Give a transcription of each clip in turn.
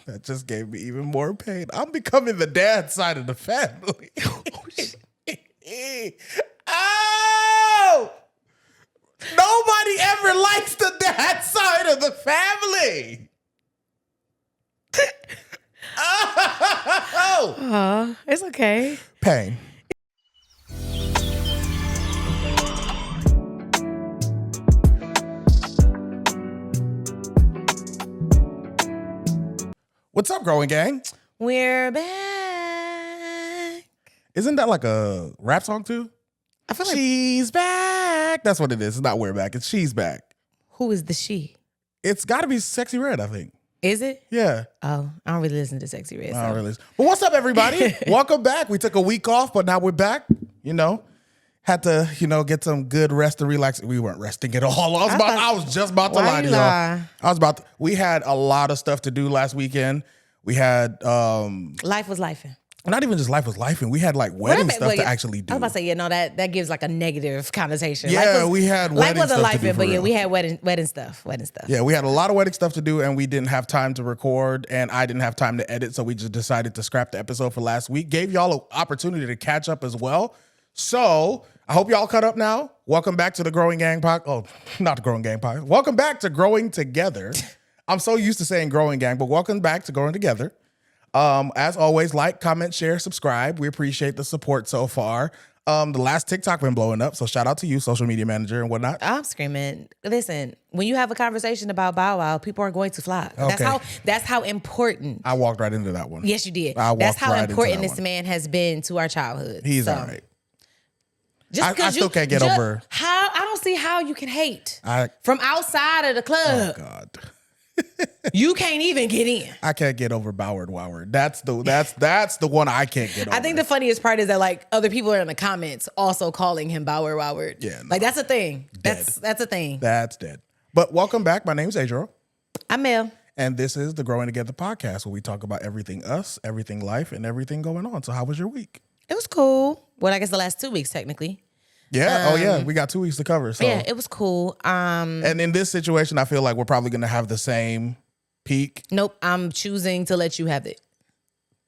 That just gave me even more pain. I'm becoming the dad side of the family. Oh! Nobody ever likes the dad side of the family. Oh! It's okay. Pain. What's up, Growing Gang? We're back. Isn't that like a rap song too? I feel like She's back. That's what it is. It's not We're Back. It's She's Back. who is the she? It's got to be Sexy Red, I think. Is it? Yeah. Oh, I don't really listen to Sexy Red. I don't really. But what's up, everybody? Welcome back. We took a week off, but now we're back. Had to, get some good rest and relax. We weren't resting at all. I was just about to lie to y'all. We had a lot of stuff to do last weekend. We had Life was lifing. Not even just life was lifing. We had like wedding stuff to actually do. I was about to say, that gives like a negative connotation. Yeah, we had wedding life wasn't stuff to do lifing, but real. we had wedding stuff. Yeah, we had a lot of wedding stuff to do, and we didn't have time to record, and I didn't have time to edit, so we just decided to scrap the episode for last week. Gave y'all an opportunity to catch up as well. So I hope y'all caught up now. Welcome back to the Growing Gang podcast. Oh, not the Growing Gang podcast. Welcome back to Growing Together. I'm so used to saying Growing Gang, but welcome back to Growing Together. As always, like, comment, share, subscribe. We appreciate the support so far. The last TikTok been blowing up, so shout out to you, social media manager and whatnot. I'm screaming. Listen, when you have a conversation about Bow Wow, people are going to flock. Okay. That's how important. I walked right into that one. Yes, you did. I walked That's how right important into that this one. man has been to our childhood. He's all right. Just I still can't get over how I don't see how you can hate I from outside of the club. Oh God. You can't even get in. I can't get over Boward Woward. That's the one I can't get over. I think the funniest part is that like other people are in the comments also calling him Boward Woward. Yeah, no. Like that's a thing. Dead. That's a thing. That's dead. But welcome back. My name is Ejiro. I'm Mel. And this is the Growing Together podcast where we talk about everything us, everything life, and everything going on. So how was your week? It was cool. Well, I guess the last 2 weeks technically. Yeah. We got 2 weeks to cover. So Yeah, it was cool. and in this situation, I feel like we're probably gonna have the same peak. Nope, I'm choosing to let you have it.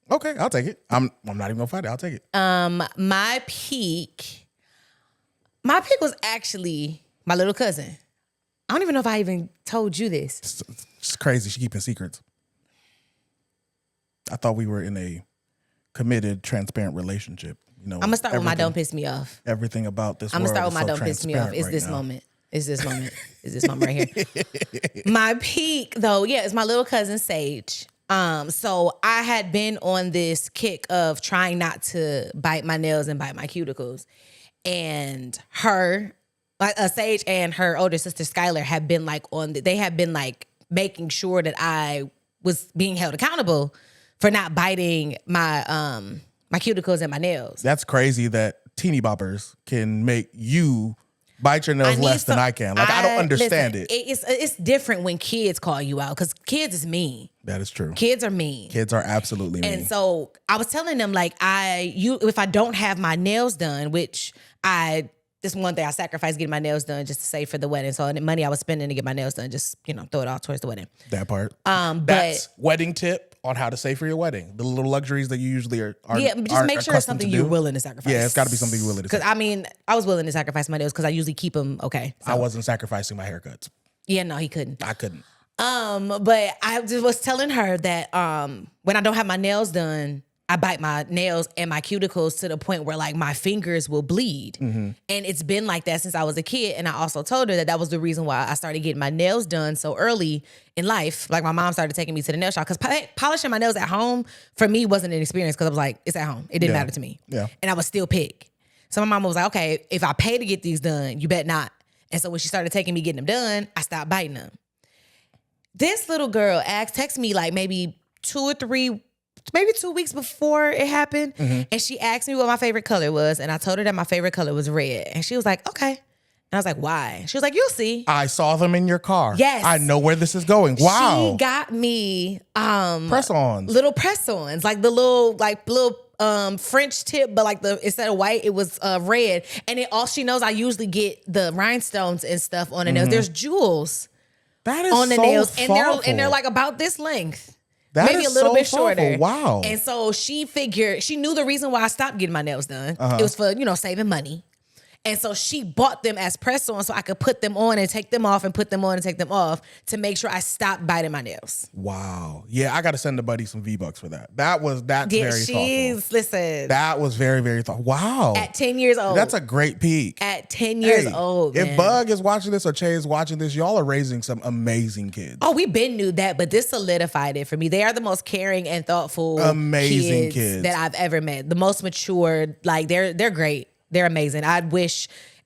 Okay, I'll take it. I'm not even gonna fight it. I'll take it. My peak was actually my little cousin. I don't even know if I even told you this. It's crazy. She keeping secrets. I thought we were in a committed, transparent relationship. I'm gonna start with my don't piss me off. Everything about this. I'm gonna start with my don't piss me off. It's this moment. It's this moment. It's this moment right here. My peak though, it's my little cousin Sage. So I had been on this kick of trying not to bite my nails and bite my cuticles, and Sage and her older sister Skylar have been like they have been like making sure that I was being held accountable for not biting my my cuticles and my nails. That's crazy that teeny boppers can make you bite your nails less than I can. Like I don't understand it. It's different when kids call you out because kids is mean. That is true. Kids are mean. Kids are absolutely mean. And so I was telling them like if I don't have my nails done, which this one day I sacrificed getting my nails done just to save for the wedding. So the money I was spending to get my nails done, just throw it all towards the wedding. That part. But That's wedding tip on how to save for your wedding. The little luxuries that you usually are. Just make sure it's something you're willing to sacrifice. Yeah, it's got to be something you're willing to sacrifice. Because I was willing to sacrifice my nails because I usually keep them okay. So. I wasn't sacrificing my haircuts. Yeah, no, he couldn't. I couldn't. But I just was telling her that when I don't have my nails done, I bite my nails and my cuticles to the point where like my fingers will bleed. Mm-hmm. And it's been like that since I was a kid. And I also told her that was the reason why I started getting my nails done so early in life. Like my mom started taking me to the nail shop because polishing my nails at home for me wasn't an experience because I was like, it's at home. It didn't matter to me. Yeah. And I was still pick. So my mom was like, okay, if I pay to get these done, you bet not. And so when she started taking me getting them done, I stopped biting them. This little girl texted me like maybe 2 weeks before it happened. Mm-hmm. And she asked me what my favorite color was. And I told her that my favorite color was red. And she was like, okay. And I was like, why? She was like, you'll see. I saw them in your car. Yes. I know where this is going. Wow. She got me press-ons. Little press-ons. Like the little French tip, but like instead of white, it was red. And all she knows I usually get the rhinestones and stuff on the nails. There's jewels that is on the so nails. thoughtful. And they're like about this length. Maybe a little bit shorter. Thoughtful. Wow. And so she knew the reason why I stopped getting my nails done. It was for, saving money. And so she bought them as press-ons so I could put them on and take them off and put them on and take them off to make sure I stopped biting my nails. Wow. Yeah, I got to send the buddy some V-Bucks for that. That's very thoughtful. Listen. That was very, very thoughtful. Wow. At 10 years old. That's a great peak. At 10 years old, man. If Bug is watching this or Che is watching this, y'all are raising some amazing kids. Oh, we been knew that, but this solidified it for me. They are the most caring and thoughtful amazing kids that I've ever met. The most mature. Like, they're great. They're amazing. I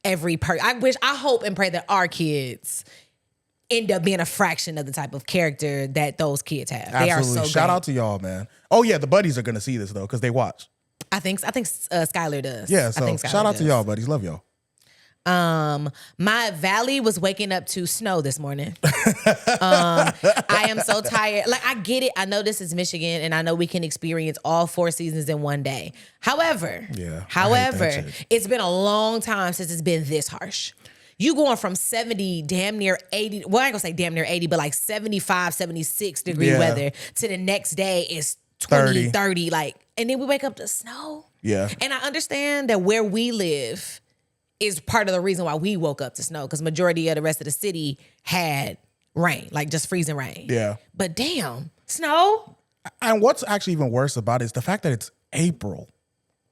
hope and pray that our kids end up being a fraction of the type of character that those kids have. Absolutely. They are so Shout great. out to y'all, man. Oh yeah, the buddies are gonna see this though because they watch. I think Skylar does. Yeah, so shout out to y'all, buddies. Love y'all. My valley was waking up to snow this morning. I am so tired. Like, I get it. I know this is Michigan and I know we can experience all 4 seasons in one day. However, it's been a long time since it's been this harsh. You going from 70, damn near 80, well, I ain't gonna say damn near 80, but like 75, 76 degree weather to the next day is 20, 30, like, and then we wake up to snow. Yeah. And I understand that where we live is part of the reason why we woke up to snow, because majority of the rest of the city had rain, like just freezing rain. Yeah. But damn, snow? And what's actually even worse about it is the fact that it's April.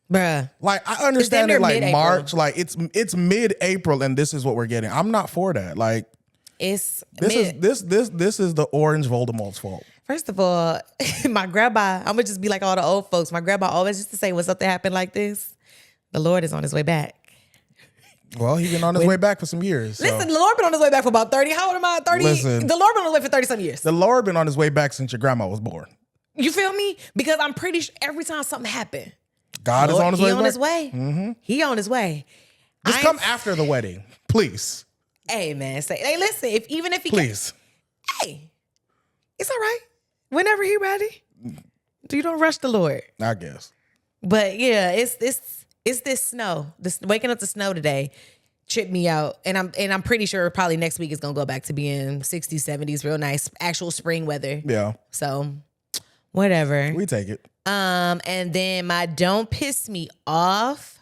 Bruh. Like, I understand it like mid-April. March, like it's mid-April and this is what we're getting. I'm not for that. Like, this is the orange Voldemort's fault. First of all, my grandma, I'm gonna just be like all the old folks. My grandma always used to say when something happened like this, the Lord is on his way back. Well, he's been on his way back for some years. Listen, the Lord been on his way back for about 30. How old am I? 30? Listen, the Lord been on his way for 30-some years. The Lord been on his way back since your grandma was born. You feel me? Because I'm pretty sure every time something happened, God is on his way back. He on his way. Mm-hmm. He on his way. Just come after the wedding, please. Hey, man. Hey, listen, even if he please. Hey, it's all right. Whenever he ready. You don't rush the Lord. I guess. But yeah, it's this snow. This waking up to snow today tripped me out. And I'm pretty sure probably next week it's gonna go back to being 60s, 70s, real nice, actual spring weather. Yeah. So whatever. We take it. And then my don't piss me off.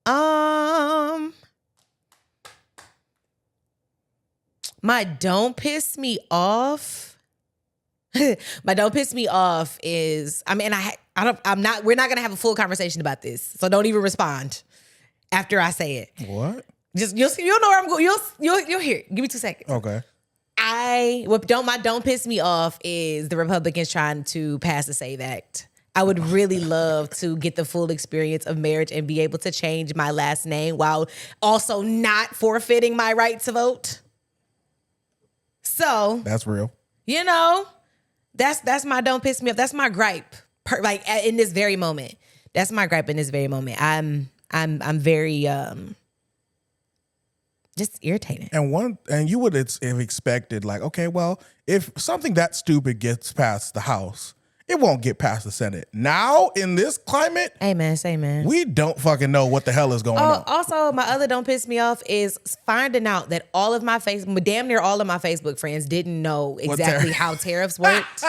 My don't piss me off. My don't piss me off is, we're not gonna have a full conversation about this. So don't even respond after I say it. What? Just you'll know where I'm going. You'll hear it. Give me 2 seconds. Okay. My don't piss me off is the Republicans trying to pass the SAVE Act. I would really love to get the full experience of marriage and be able to change my last name while also not forfeiting my right to vote. So that's real. That's my don't piss me off. That's my gripe. In this very moment. That's my gripe in this very moment. I'm very just irritated. And you would have expected, like, okay, well, if something that stupid gets past the House, it won't get past the Senate. Now, in this climate, amen. We don't fucking know what the hell is going on. Also, my other don't piss me off is finding out that damn near all of my Facebook friends didn't know exactly how tariffs worked.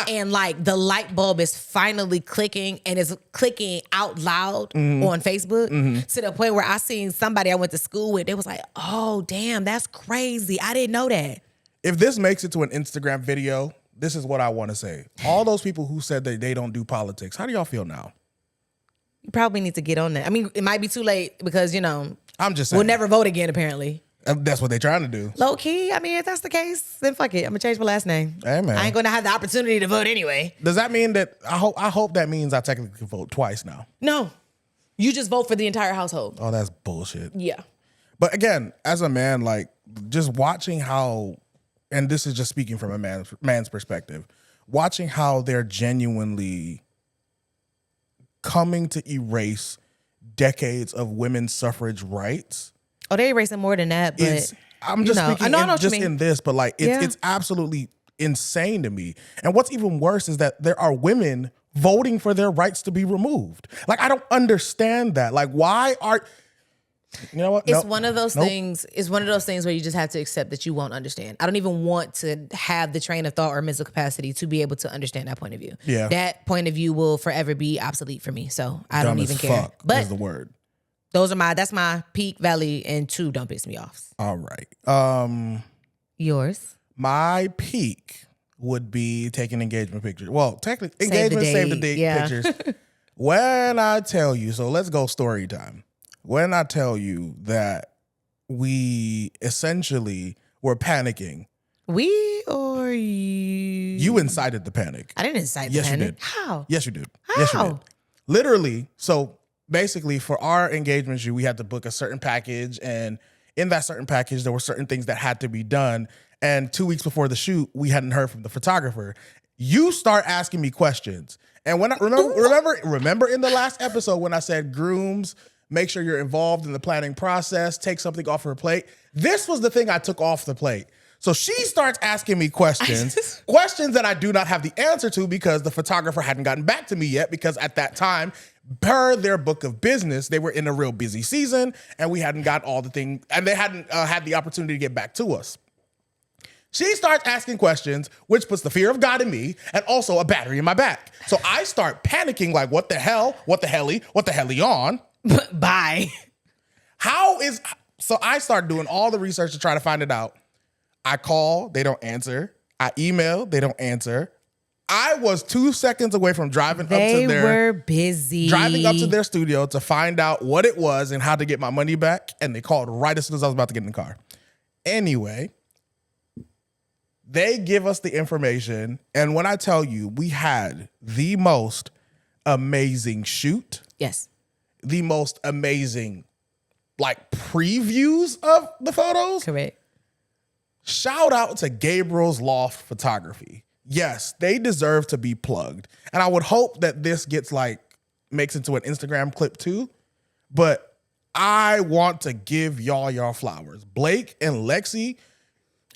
And like the light bulb is finally clicking and is clicking out loud on Facebook to the point where I seen somebody I went to school with. They was like, oh, damn, that's crazy. I didn't know that. If this makes it to an Instagram video, this is what I want to say. All those people who said that they don't do politics, how do y'all feel now? You probably need to get on that. I mean, it might be too late because, I'm just saying. We'll never vote again, apparently. That's what they're trying to do. Low key, I mean, if that's the case, then fuck it. I'm going to change my last name. Hey, man. I ain't going to have the opportunity to vote anyway. Does that mean that, I hope that means I technically can vote twice now? No. You just vote for the entire household. Oh, that's bullshit. Yeah. But again, as a man, like, just watching how, and this is just speaking from a man's perspective, watching how they're genuinely coming to erase decades of women's suffrage rights. Oh, they're erasing more than that, but I'm just speaking in this, but like it's absolutely insane to me. And what's even worse is that there are women voting for their rights to be removed. Like, I don't understand that. Like, why are You know what? It's one of those things. It's one of those things where you just have to accept that you won't understand. I don't even want to have the train of thought or mental capacity to be able to understand that point of view. Yeah. That point of view will forever be obsolete for me. So I don't even care. Fuck but is the word. That's my peak, valley, and 2 don't piss me off. All right. Yours? My peak would be taking engagement pictures. Well, technically, engagement save the date pictures. When I tell you, so let's go story time. When I tell you that we essentially were panicking. We or you? You incited the panic. I didn't incite the panic. You did. How? Yes, you did. How? Yes, you did. Literally, so basically for our engagement shoot, we had to book a certain package, and in that certain package, there were certain things that had to be done. And 2 weeks before the shoot, we hadn't heard from the photographer. You start asking me questions. And when I remember in the last episode when I said grooms, make sure you're involved in the planning process, take something off her plate. This was the thing I took off the plate. So she starts asking me questions, questions that I do not have the answer to because the photographer hadn't gotten back to me yet, because at that time, per their book of business, they were in a real busy season and we hadn't got all the things, and they hadn't had the opportunity to get back to us. She starts asking questions, which puts the fear of God in me and also a battery in my back. So I start panicking like, what the hell? What the helly on? Bye. So I start doing all the research to try to find it out. I call, they don't answer. I email, they don't answer. I was 2 seconds away from driving up to their studio to find out what it was and how to get my money back. And they called right as soon as I was about to get in the car. Anyway, they give us the information. And when I tell you, we had the most amazing shoot. Yes. The most amazing, previews of the photos. Correct. Shout out to Gabriel's Loft Photography. Yes, they deserve to be plugged. And I would hope that this gets makes into an Instagram clip too. But I want to give y'all flowers. Blake and Lexi.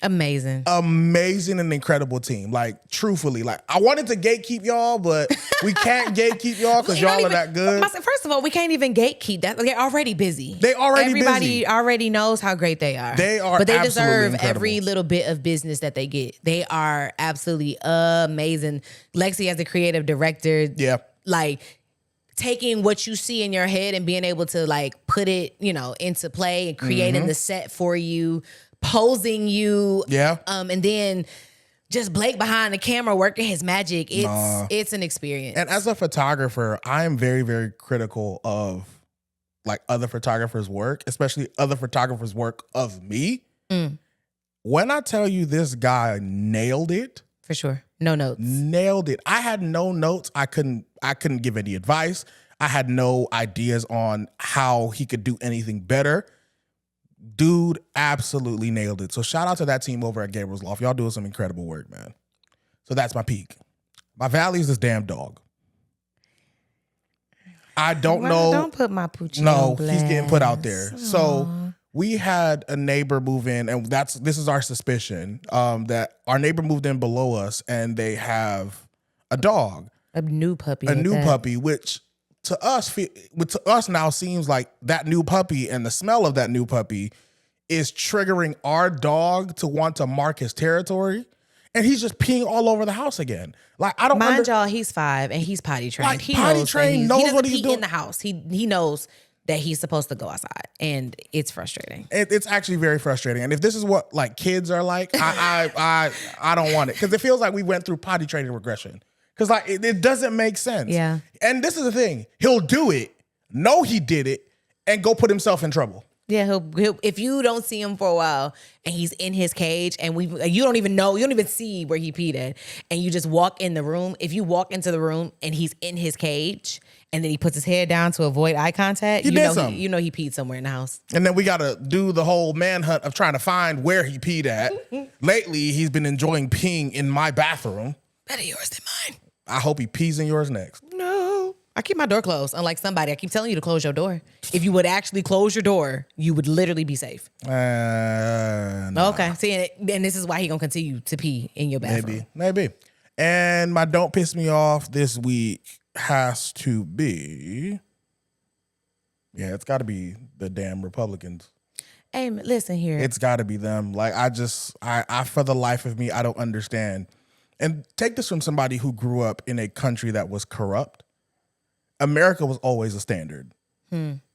Amazing and incredible team. Truthfully, I wanted to gatekeep y'all, but we can't gatekeep y'all because y'all are that good. First of all, we can't even gatekeep that. They're already busy. Everybody already knows how great they are. They are, but they deserve incredible. Every little bit of business that they get. They are absolutely amazing. Lexi as the creative director, taking what you see in your head and being able to put it, into play and creating the set for you. Posing you, and then just Blake behind the camera working his magic. It's an experience. And as a photographer, I am very, very critical of other photographers' work, especially other photographers' work of me. When I tell you this guy nailed it, for sure, no notes, nailed it. I had no notes. I couldn't give any advice. I had no ideas on how he could do anything better. Dude absolutely nailed it. So shout out to that team over at Gabriel's Loft. Y'all doing some incredible work, man. So that's my peak. My valley is this damn dog. I don't know. Don't put my poochie No, on blast. He's getting put out there. Aww. So we had a neighbor move in, and this is our suspicion, that our neighbor moved in below us and they have a dog. A new puppy. Which to us now seems like that new puppy and the smell of that new puppy is triggering our dog to want to mark his territory. And he's just peeing all over the house again. I don't mind y'all, he's 5 and he's potty trained. He potty knows trained, knows what he's doing in the house. He knows that he's supposed to go outside, and it's frustrating. It's actually very frustrating. And if this is what kids are like, I don't want it, because it feels like we went through potty training regression. Because it doesn't make sense. Yeah. And this is the thing. He'll do it, know he did it, and go put himself in trouble. Yeah, he'll if you don't see him for a while and he's in his cage and you don't even see where he peed at, and you just walk in the room. If you walk into the room and he's in his cage and then he puts his head down to avoid eye contact, you know he peed somewhere in the house. And then we got to do the whole manhunt of trying to find where he peed at. Lately, he's been enjoying peeing in my bathroom. Better yours than mine. I hope he pees in yours next. No. I keep my door closed. Unlike somebody, I keep telling you to close your door. If you would actually close your door, you would literally be safe. Nah. Okay. See, and this is why he gonna continue to pee in your bathroom. Maybe. And my don't piss me off this week has to be Yeah, it's got to be the damn Republicans. Hey, listen here. It's got to be them. Like, I for the life of me, I don't understand. And take this from somebody who grew up in a country that was corrupt. America was always a standard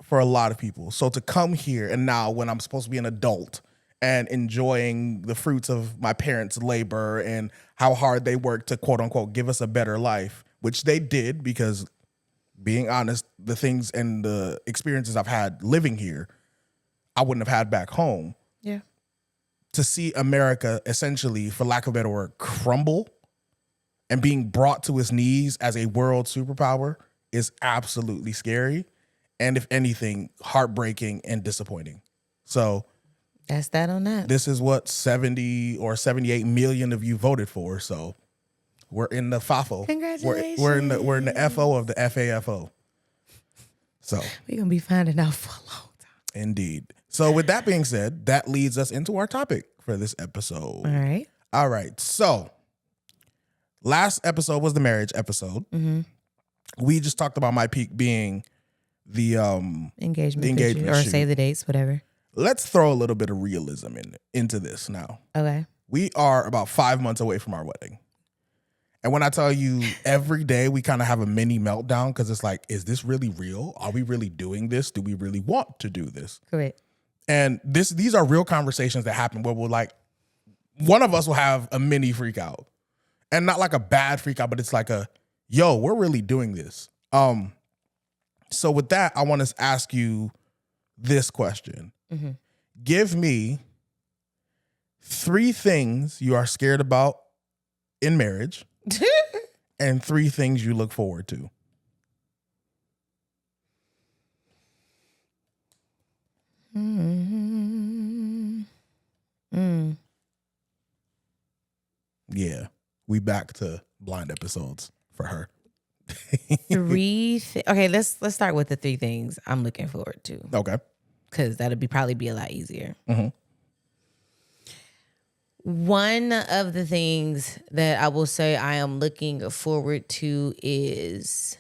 for a lot of people. So to come here and now when I'm supposed to be an adult and enjoying the fruits of my parents' labor and how hard they worked to quote unquote give us a better life, which they did because being honest, the things and the experiences I've had living here, I wouldn't have had back home. Yeah. To see America essentially, for lack of a better word, crumble and being brought to its knees as a world superpower is absolutely scary. And if anything, heartbreaking and disappointing. So that's that on that. This is what 70 or 78 million of you voted for. So we're in the FAFO. Congratulations. We're in the FO of the FAFO. So we're gonna be finding out for a long time. Indeed. So with that being said, that leads us into our topic for this episode. All right. So last episode was the marriage episode. Mm-hmm. We just talked about my peak being the engagement picture, or save the dates, whatever. Let's throw a little bit of realism into this now. Okay. We are about 5 months away from our wedding. And when I tell you every day we kind of have a mini meltdown because it's like, is this really real? Are we really doing this? Do we really want to do this? Correct. And these are real conversations that happen where we're like, one of us will have a mini freak out. And not like a bad freak out, but it's like yo, we're really doing this. So with that, I want to ask you this question. Mm-hmm. Give me 3 things you are scared about in marriage and 3 things you look forward to. Mm-hmm. Mm. Yeah, we back to blind episodes for her. 3 okay, let's start with the 3 things I'm looking forward to. Okay. Because that'll probably be a lot easier. Mm-hmm. One of the things that I will say I am looking forward to is,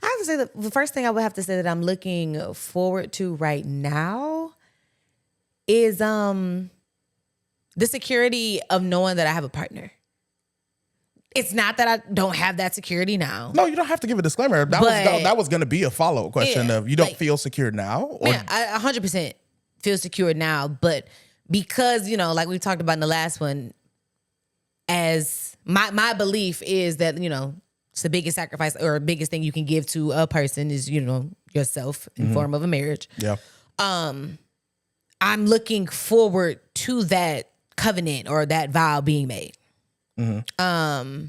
I have to say that the first thing I would have to say that I'm looking forward to right now is the security of knowing that I have a partner. It's not that I don't have that security now. No, you don't have to give a disclaimer. That was going to be a follow-up question of you don't feel secure now? Or? Yeah, I 100% feel secure now. But because, like we talked about in the last one, as my belief is that, it's the biggest sacrifice or biggest thing you can give to a person is, yourself in form of a marriage. Yeah. I'm looking forward to that covenant or that vow being made. Mm-hmm.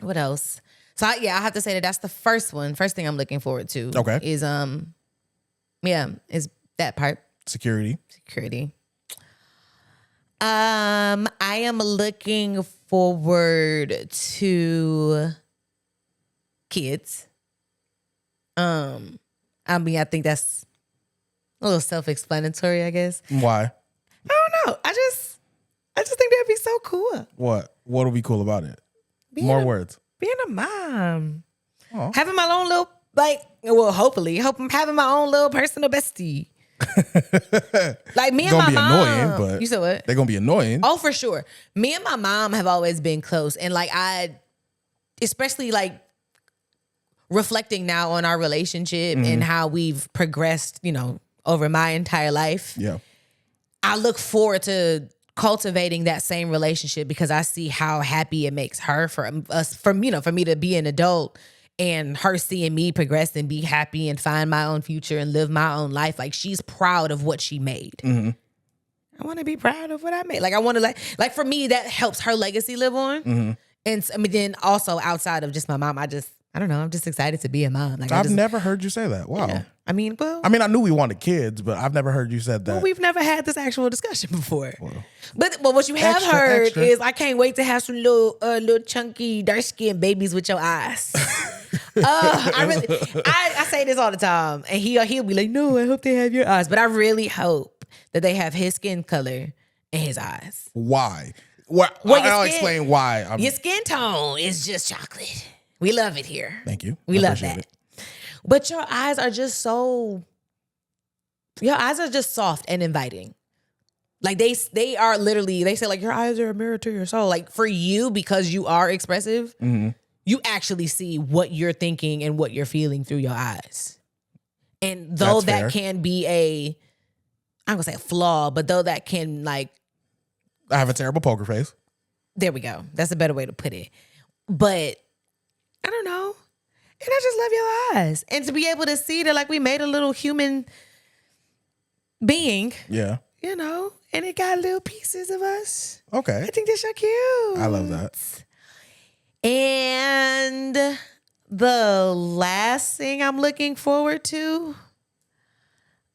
What else? So I have to say that that's the first one. First thing I'm looking forward to. Okay. Is is that part. Security. I am looking forward to kids. I think that's a little self-explanatory, I guess. Why? I don't know. I just think that'd be so cool. What would be cool about it? More words. Being a mom. Aww. Having my own little, hopefully, I'm having my own little personal bestie. Like me and my mom. Annoying, but you said what? They're gonna be annoying. Oh, for sure. Me and my mom have always been close, and especially reflecting now on our relationship and how we've progressed, over my entire life. Yeah, I look forward to cultivating that same relationship because I see how happy it makes her for me to be an adult and her seeing me progress and be happy and find my own future and live my own life. Like, she's proud of what she made. Mm-hmm. I want to be proud of what I made. Like, I want to like for me, that helps her legacy live on. Mm-hmm. And then also outside of just my mom, I don't know. I'm just excited to be a mom. Like, I've never heard you say that. Wow. Yeah. I knew we wanted kids, but I've never heard you said that. Well, we've never had this actual discussion before. But what you have heard is I can't wait to have some little chunky, dark-skinned babies with your eyes. I say this all the time, and he'll be like, "No, I hope they have your eyes," but I really hope that they have his skin color and his eyes. Why? I'll explain why. Your skin tone is just chocolate. We love it here. Thank you. We love that. But your eyes are just soft and inviting. Like they are literally, they say like your eyes are a mirror to your soul. Like for you, because you are expressive, you actually see what you're thinking and what you're feeling through your eyes. And though that can be I'm gonna say a flaw, but though that can like, I have a terrible poker face. There we go. That's a better way to put it. But I don't know. And I just love your eyes. And to be able to see that like we made a little human being. Yeah. You know, and it got little pieces of us. Okay. I think they're so cute. I love that. And the last thing I'm looking forward to,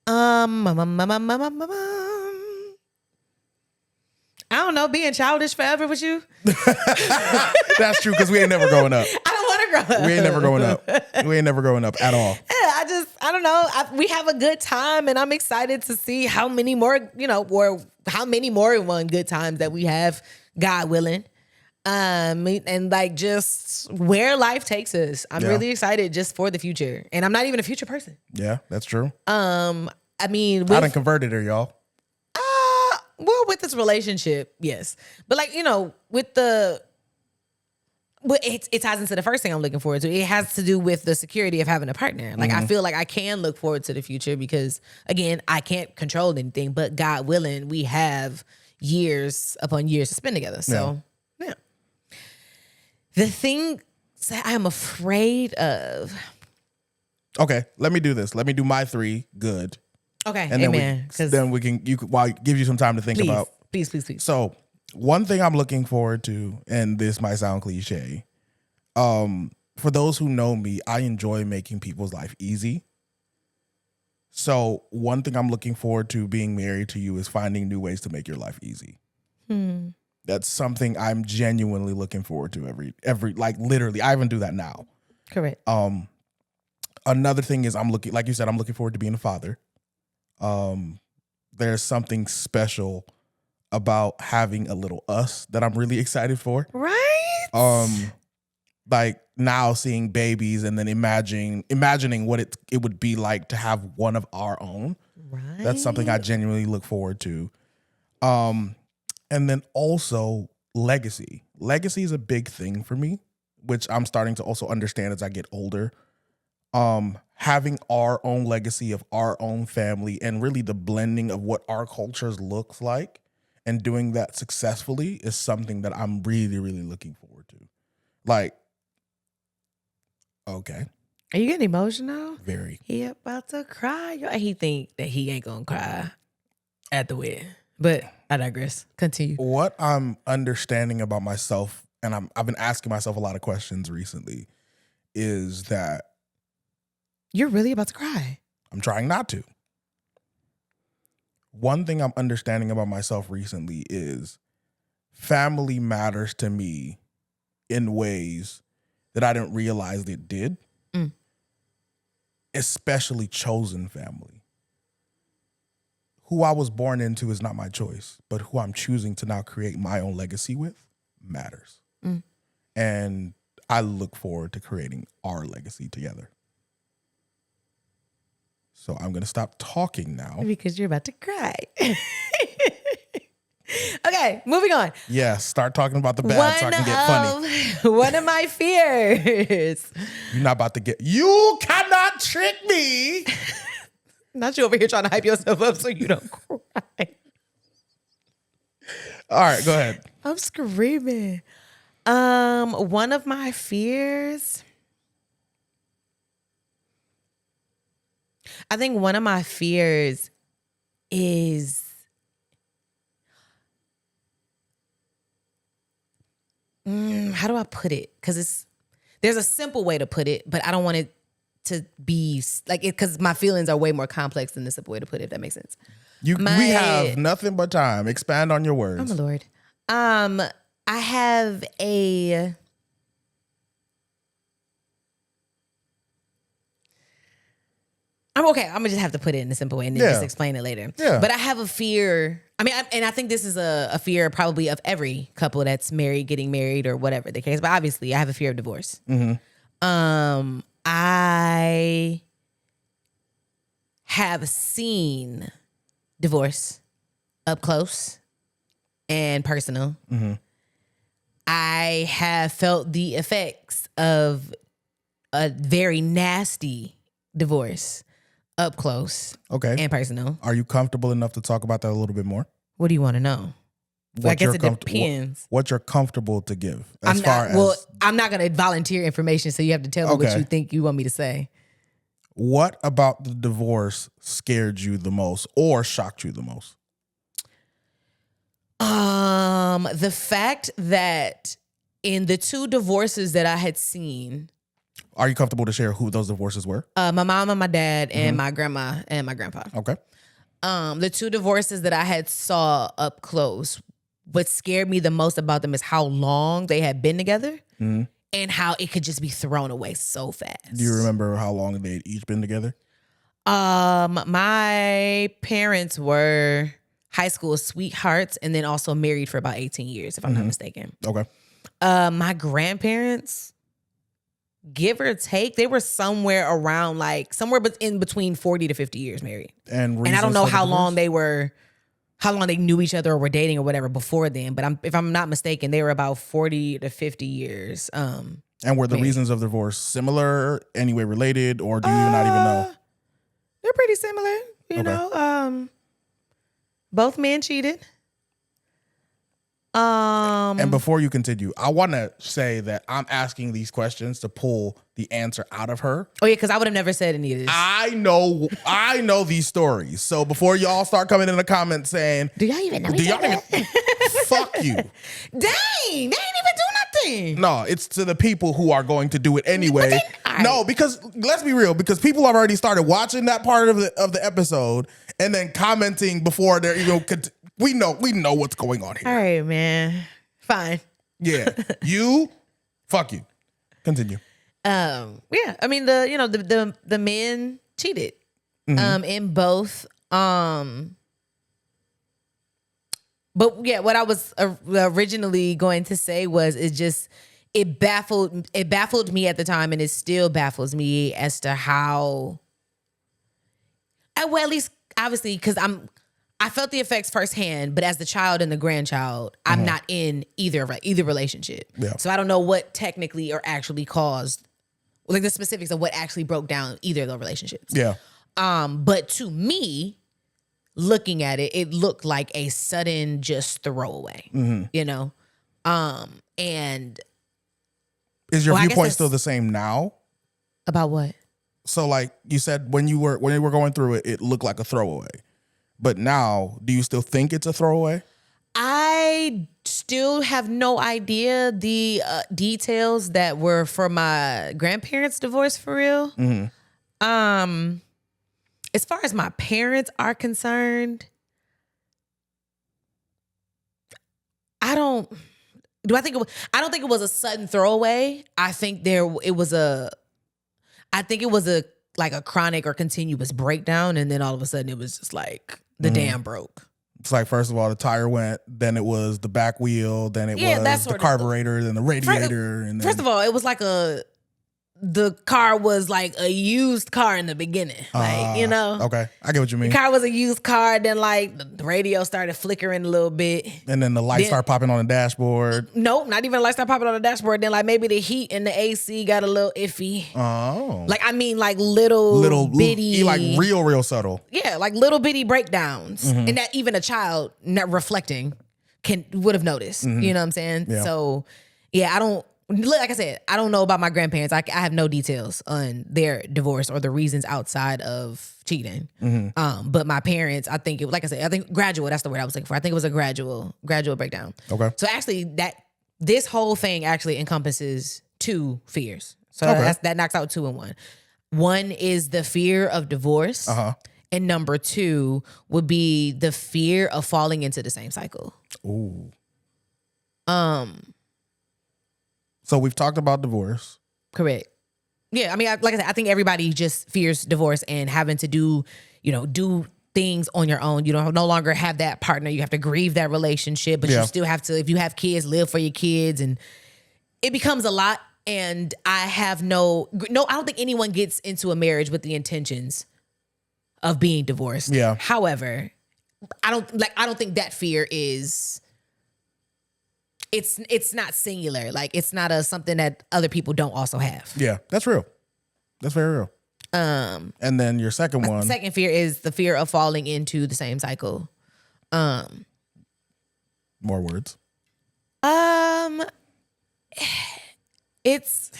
I don't know, being childish forever with you. That's true, because we ain't never growing up. I don't want to grow up. We ain't never growing up. We ain't never growing up at all. Yeah, I don't know. We have a good time, and I'm excited to see how many more, or how many more good times that we have, God willing. And like just where life takes us. I'm really excited just for the future. And I'm not even a future person. Yeah, that's true. I mean, I done converted her, y'all. Well, with this relationship, yes. But like, it ties into the first thing I'm looking forward to. It has to do with the security of having a partner. Like, I feel like I can look forward to the future because, again, I can't control anything, but God willing, we have years upon years to spend together. So, yeah. The thing that I'm afraid of. Okay, let me do this. Let me do my 3 good. Okay, and amen. Then we can give you some time to think about. Please. So, one thing I'm looking forward to, and this might sound cliche, for those who know me, I enjoy making people's life easy. So, one thing I'm looking forward to being married to you is finding new ways to make your life easy. That's something I'm genuinely looking forward to every like literally. I even do that now. Correct. Another thing is like you said, I'm looking forward to being a father. There's something special about having a little us that I'm really excited for. Right? Like now seeing babies and then imagining what it would be like to have one of our own. Right. That's something I genuinely look forward to. And then also legacy. Legacy is a big thing for me, which I'm starting to also understand as I get older. Having our own legacy of our own family and really the blending of what our cultures looks like and doing that successfully is something that I'm really, really looking forward to. Like, okay. Are you getting emotional? Very. He about to cry. He think that he ain't gonna cry at the wedding. But I digress. Continue. What I'm understanding about myself, and I've been asking myself a lot of questions recently, is that you're really about to cry. I'm trying not to. One thing I'm understanding about myself recently is family matters to me in ways that I didn't realize it did. Especially chosen family. Who I was born into is not my choice, but who I'm choosing to now create my own legacy with matters. And I look forward to creating our legacy together. So I'm going to stop talking now. Because you're about to cry. Okay, moving on. Yeah, start talking about the bad so I can get funny. One of my fears. You're not about to you cannot trick me. Not you over here trying to hype yourself up so you don't cry. All right, go ahead. I'm screaming. One of my fears. I think one of my fears is how do I put it? Because there's a simple way to put it, but I don't want it to be like it because my feelings are way more complex than the simple way to put it, if that makes sense. We have nothing but time. Expand on your words. Oh my Lord. I have a I'm okay. I'm gonna just have to put it in a simple way and then just explain it later. Yeah. But I have a fear. I mean, and I think this is a fear probably of every couple that's married, getting married, or whatever the case. But obviously, I have a fear of divorce. I have seen divorce up close and personal. Mm-hmm. I have felt the effects of a very nasty divorce up close and personal. Are you comfortable enough to talk about that a little bit more? What do you want to know? I guess it depends. What you're comfortable to give. I'm not going to volunteer information, so you have to tell me what you think you want me to say. What about the divorce scared you the most or shocked you the most? The fact that in the 2 divorces that I had seen. Are you comfortable to share who those divorces were? My mom and my dad and my grandma and my grandpa. Okay. The 2 divorces that I had saw up close, what scared me the most about them is how long they had been together and how it could just be thrown away so fast. Do you remember how long they had each been together? My parents were high school sweethearts and then also married for about 18 years, if I'm not mistaken. Okay. My grandparents, give or take, they were somewhere in between 40 to 50 years married. And I don't know how long they knew each other or were dating or whatever before then. But if I'm not mistaken, they were about 40 to 50 years. And were the reasons of divorce similar, anyway related, or do you not even know? They're pretty similar, you know. Both men cheated. And before you continue, I want to say that I'm asking these questions to pull the answer out of her. Oh yeah, because I would have never said any of this. I know these stories. So before y'all start coming in the comments saying, "Do y'all even know each other?" Fuck you. Dang, they ain't even do nothing. No, it's to the people who are going to do it anyway. No, because let's be real. Because people have already started watching that part of the episode and then commenting before they're even. We know what's going on here. All right, man. Fine. Yeah. Fuck you. Continue. Yeah. I mean, the men cheated. In both. But yeah, what I was originally going to say was it baffled me at the time, and it still baffles me as to how. Well, at least obviously because I felt the effects firsthand, but as the child and the grandchild, I'm not in either relationship. Yeah. So I don't know what technically or actually caused, like the specifics of what actually broke down either of those relationships. Yeah. But to me, looking at it, it looked like a sudden just throwaway, you know? And is your viewpoint still the same now? About what? So like you said, when you were going through it, it looked like a throwaway. But now, do you still think it's a throwaway? I still have no idea the details that were for my grandparents' divorce for real. As far as my parents are concerned, I don't think it was a sudden throwaway. I think it was a like a chronic or continuous breakdown, and then all of a sudden it was just like the dam broke. It's like, first of all, the tire went, then it was the back wheel, then it was the carburetor, then the radiator. And then, first of all, it was like the car was like a used car in the beginning. Like, you know? Okay, I get what you mean. The car was a used car, then like the radio started flickering a little bit. And then the lights start popping on the dashboard. Nope, not even the lights start popping on the dashboard. Then like maybe the heat and the AC got a little iffy. Oh. Like, I mean like little bitty. Like real subtle. Yeah, like little bitty breakdowns. And that even a child not reflecting would have noticed. You know what I'm saying? Yeah. So yeah, like I said, I don't know about my grandparents. I have no details on their divorce or the reasons outside of cheating. But my parents, I think gradual. That's the word I was looking for. I think it was a gradual breakdown. Okay. So actually, this whole thing actually encompasses 2 fears. So that knocks out 2 in 1. One is the fear of divorce, and number 2 would be the fear of falling into the same cycle. Ooh. So we've talked about divorce. Correct. Yeah, I mean, like I said, I think everybody just fears divorce and having to do things on your own. You don't no longer have that partner. You have to grieve that relationship, but you still have to, if you have kids, live for your kids, and it becomes a lot And I have no, I don't think anyone gets into a marriage with the intentions of being divorced. Yeah. However, I don't think that fear is, it's not singular. Like, it's not something that other people don't also have. Yeah, that's real. That's very real. And then your second one. Second fear is the fear of falling into the same cycle. More words. It's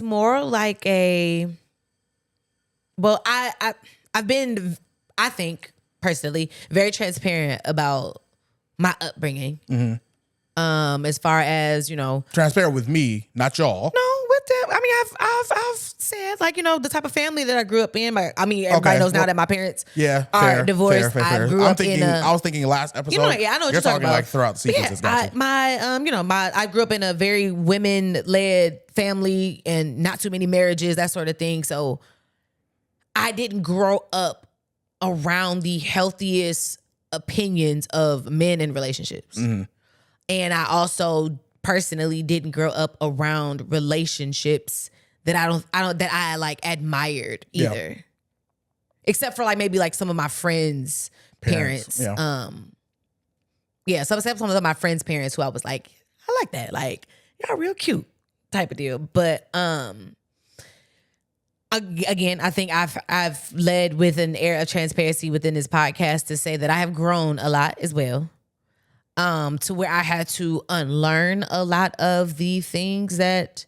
more like a, well, I've been, I think personally, very transparent about my upbringing. As far as, transparent with me, not y'all. No, with them. I mean, I've said, like, the type of family that I grew up in. Everybody knows now that my parents are divorced. Fair. I was thinking last episode. I know what you're talking about. Like throughout the sequences. I grew up in a very women-led family and not too many marriages, that sort of thing. So I didn't grow up around the healthiest opinions of men in relationships. And I also personally didn't grow up around relationships that I like admired either. Yeah. Except for like maybe like some of my friends' parents. Yeah. Some of my friends' parents who I was like, I like that. Like, y'all real cute type of deal. But again, I think I've led with an air of transparency within this podcast to say that I have grown a lot as well. To where I had to unlearn a lot of the things that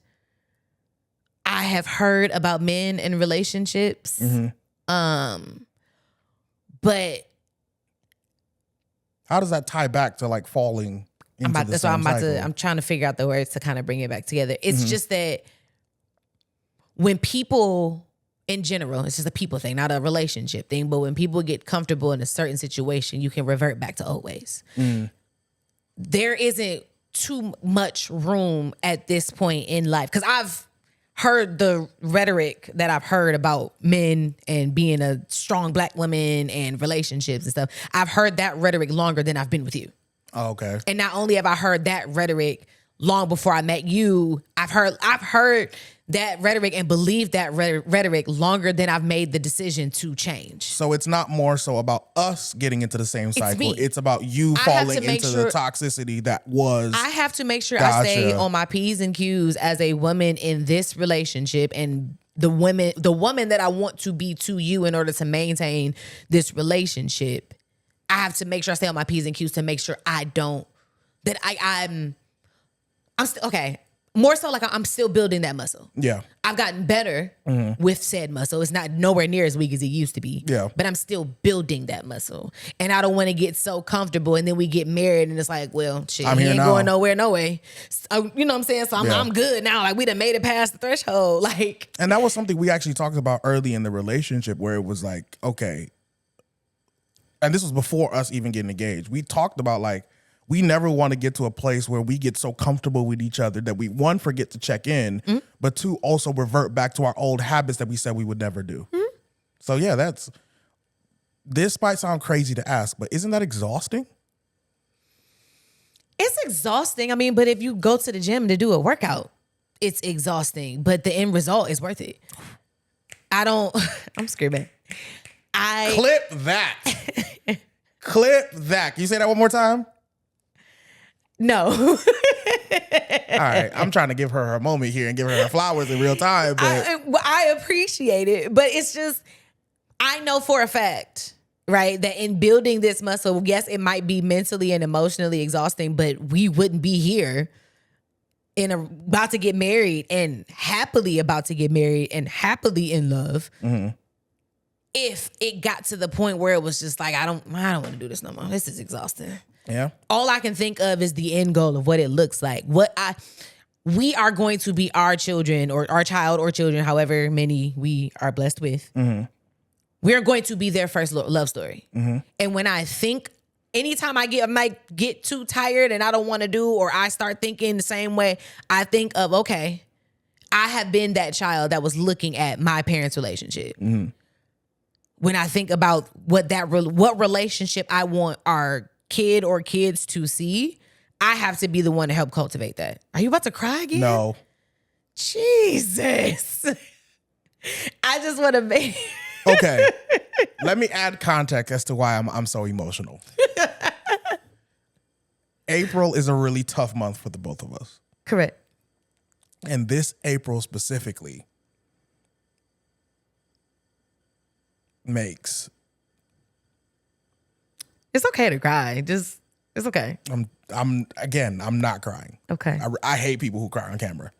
I have heard about men and relationships. But how does that tie back to like falling into the same cycle? I'm trying to figure out the words to kind of bring it back together. It's just that when people in general, it's just a people thing, not a relationship thing, but when people get comfortable in a certain situation, you can revert back to old ways. There isn't too much room at this point in life. Because I've heard the rhetoric that I've heard about men and being a strong black woman and relationships and stuff. I've heard that rhetoric longer than I've been with you. Oh, okay. And not only have I heard that rhetoric long before I met you, I've heard that rhetoric and believed that rhetoric longer than I've made the decision to change. So it's not more so about us getting into the same cycle. It's about you falling into the toxicity that was. I have to make sure I stay on my P's and Q's as a woman in this relationship and the woman that I want to be to you in order to maintain this relationship. I have to make sure I stay on my P's and Q's to make sure I'm still, okay. More so like I'm still building that muscle. Yeah. I've gotten better with said muscle. It's not nowhere near as weak as it used to be. Yeah. But I'm still building that muscle. And I don't want to get so comfortable and then we get married and it's like, well, shit, he ain't going nowhere, no way. So, you know what I'm saying? So I'm good now. Like we done made it past the threshold. Like, and that was something we actually talked about early in the relationship where it was like, okay. And this was before us even getting engaged. We talked about like, we never want to get to a place where we get so comfortable with each other that we, one, forget to check in, but two, also revert back to our old habits that we said we would never do. So yeah, this might sound crazy to ask, but isn't that exhausting? It's exhausting. I mean, but if you go to the gym to do a workout, it's exhausting, but the end result is worth it. I'm screaming. Clip that. Clip that. Can you say that one more time? No. All right. I'm trying to give her her moment here and give her her flowers in real time. But I appreciate it. But it's just, I know for a fact, right, that in building this muscle, yes, it might be mentally and emotionally exhausting, but we wouldn't be here about to get married and happily about to get married and happily in love if it got to the point where it was just like, I don't want to do this no more. This is exhausting. Yeah. All I can think of is the end goal of what it looks like. We are going to be our children or our child or children, however many we are blessed with. We're going to be their first love story. And when I think, anytime I might get too tired and I don't want to do, or I start thinking the same way, I think of, okay, I have been that child that was looking at my parents' relationship. When I think about what relationship I want our kid or kids to see, I have to be the one to help cultivate that. Are you about to cry again? No. Jesus. I just want to make... Okay. Let me add context as to why I'm so emotional. April is a really tough month for the both of us. Correct. And this April specifically makes... It's okay to cry. It's okay. I'm not crying. Okay. I hate people who cry on camera.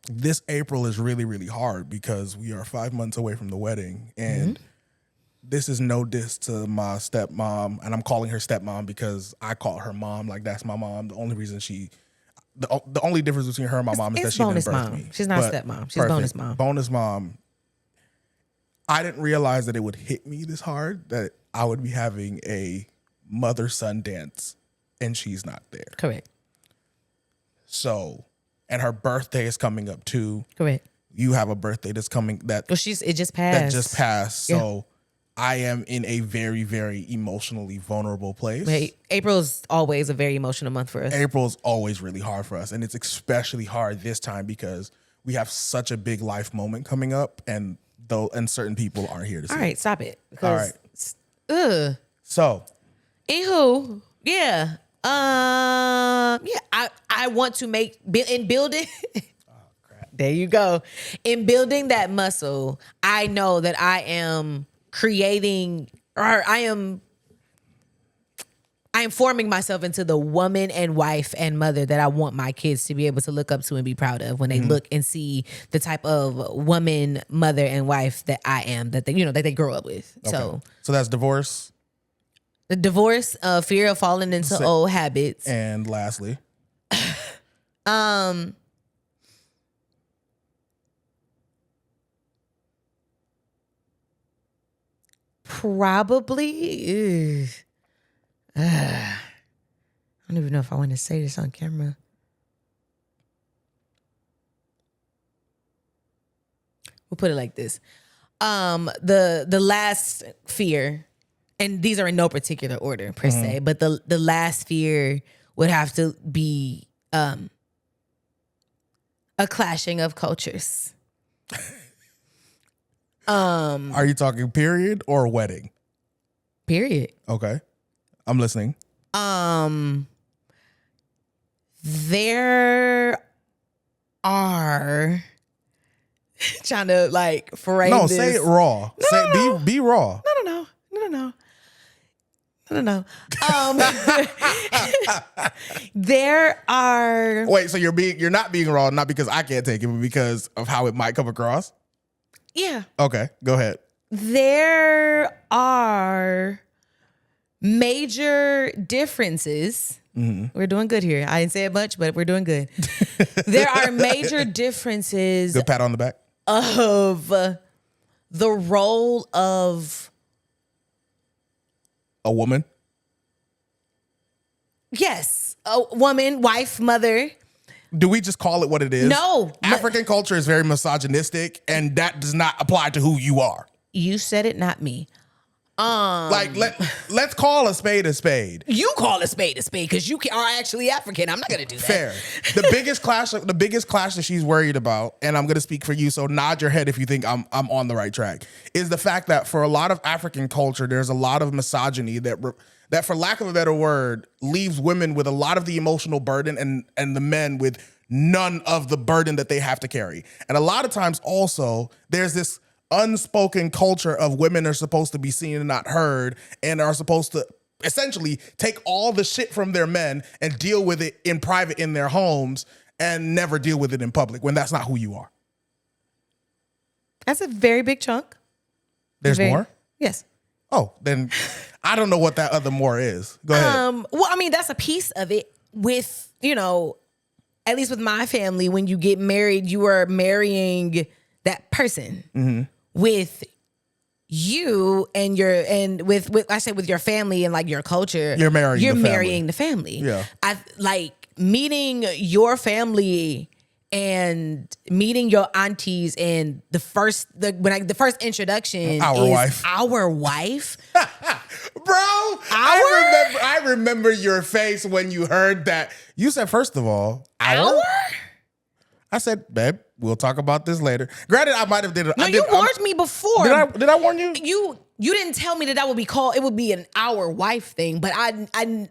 This April is really, really hard because we are 5 months away from the wedding, and this is no diss to my stepmom, and I'm calling her stepmom because I call her mom like that's my mom. The only reason the only difference between her and my mom is that she didn't birth me. She's not stepmom. She's bonus mom. Bonus mom. I didn't realize that it would hit me this hard, that I would be having a mother-son dance and she's not there. Correct. So, and her birthday is coming up too. Correct. You have a birthday that's coming it just passed. Yeah. So I am in a very, very emotionally vulnerable place. Wait, April's always a very emotional month for us. April's always really hard for us. And it's especially hard this time because we have such a big life moment coming up, and certain people aren't here to see it. All right, stop it. All right. So. Anywho, yeah. I want to make in building. Oh crap! There you go. In building that muscle, I know that I am creating, or I am forming myself into the woman and wife and mother that I want my kids to be able to look up to and be proud of when they look and see the type of woman, mother, and wife that I am, that they grow up with. Okay. So that's divorce. The divorce, fear of falling into old habits. And lastly. Probably. I don't even know if I want to say this on camera. We'll put it like this. The last fear, and these are in no particular order per se, but the last fear would have to be a clashing of cultures. Are you talking period or wedding? Period. Okay. I'm listening. There are trying to like frame No, this. say it raw. Be raw. No. There are. Wait, so you're not being raw, not because I can't take it, but because of how it might come across? Yeah. Okay, go ahead. There are major differences. We're doing good here. I didn't say it much, but we're doing good. There are major differences. Good pat on the back. Of the role of a woman. Yes, a woman, wife, mother. Do we just call it what it is? No. African culture is very misogynistic, and that does not apply to who you are. You said it, not me. Let's call a spade a spade. You call a spade because you are actually African. I'm not gonna do that. Fair. The biggest clash that she's worried about, and I'm gonna speak for you, so nod your head if you think I'm on the right track, is the fact that for a lot of African culture, there's a lot of misogyny that for lack of a better word, leaves women with a lot of the emotional burden and the men with none of the burden that they have to carry. And a lot of times also, there's this unspoken culture of women are supposed to be seen and not heard, and are supposed to essentially take all the shit from their men and deal with it in private in their homes and never deal with it in public, when that's not who you are. That's a very big chunk. There's more? Yes. Oh, then I don't know what that other more is. Go ahead. Well, I mean, that's a piece of it with, at least with my family, when you get married, you are marrying that person with you and with your family and like your culture. You're marrying the family. Yeah. I like meeting your family and meeting your aunties, and the first introduction our wife. Our wife. I remember your face when you heard that. You said, first of all, hour? I said, babe, we'll talk about this later. Granted, I might have did it. No, you warned me before. Did I warn you? You didn't tell me that would be called. It would be an our wife thing, but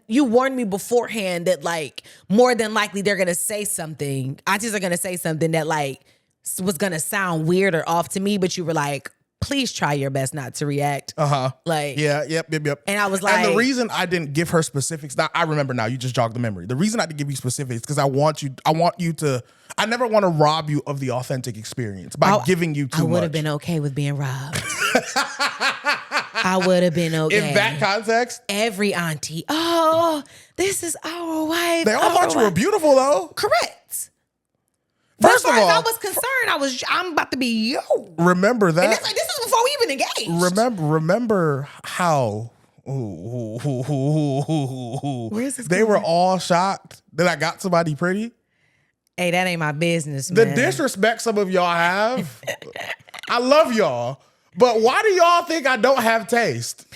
you warned me beforehand that like more than likely they're gonna say something. Aunties are gonna say something that like was gonna sound weird or off to me, but you were like, please try your best not to react. Like, yep. And I was like, and the reason I didn't give her specifics, now I remember now, you just jogged the memory. The reason I didn't give you specifics because I want you to, I never want to rob you of the authentic experience by giving you too much. I would have been okay with being robbed. I would have been okay. In that context? Every auntie, oh, this is our wife. They all thought you were beautiful though. Correct. First of all, as I was concerned, I'm about to be yo. Remember that. And this is before we even engaged. Remember how Where's this they were all shocked that I got somebody pretty. Hey, that ain't my business, The man. disrespect some of y'all have. I love y'all, but why do y'all think I don't have taste?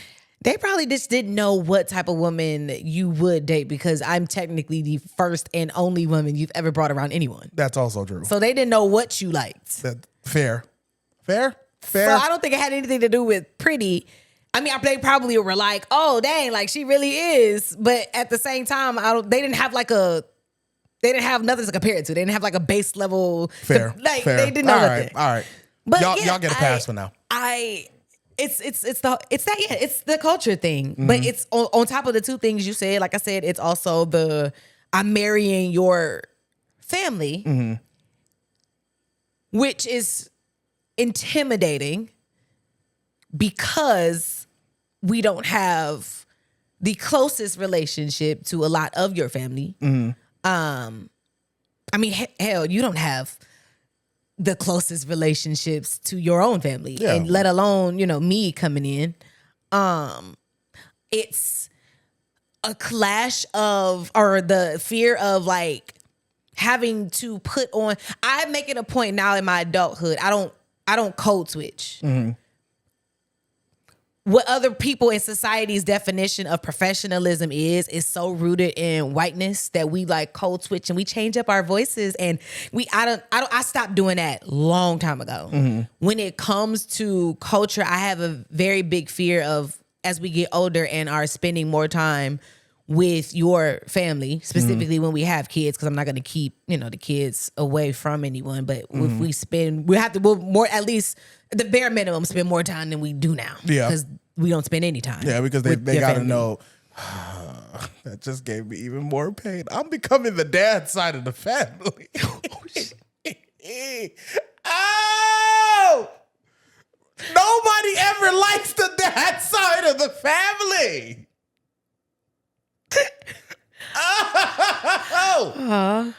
They probably just didn't know what type of woman you would date because I'm technically the first and only woman you've ever brought around anyone. That's also true. So they didn't know what you liked. Fair. So I don't think it had anything to do with pretty. I mean, they probably were like, "Oh, dang, like she really is." But at the same time, they didn't have nothing to compare it to. They didn't have like a base level. Fair. They didn't know nothing. All right. But y'all get a pass for now. It's the culture thing. Mm-hmm. But it's on top of the two things you said. Like I said, it's also I'm marrying your family, mm-hmm. which is intimidating because we don't have the closest relationship to a lot of your family. Mm-hmm. I mean, hell, you don't have the closest relationships to your own family, and let alone, me coming in. It's a clash or the fear of like having to put on. I make it a point now in my adulthood. I don't code switch. Mm-hmm. What other people in society's definition of professionalism is so rooted in whiteness that we like code switch and we change up our voices, and I stopped doing that long time ago. Mm-hmm. When it comes to culture, I have a very big fear of, as we get older and are spending more time with your family, specifically when we have kids, because I'm not going to keep, the kids away from anyone. But if we'll more, at least the bare minimum, spend more time than we do now. Yeah. Because we don't spend any time. Yeah, because they got to know. That just gave me even more pain. I'm becoming the dad side of the family. Oh! Nobody ever likes the dad side of the family.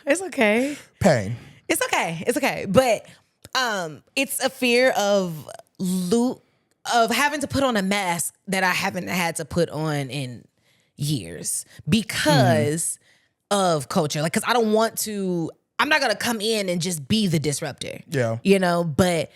It's okay. Pain. It's okay. But it's a fear of having to put on a mask that I haven't had to put on in years because of culture. Like, because I don't want to. I'm not gonna come in and just be the disruptor. Yeah. But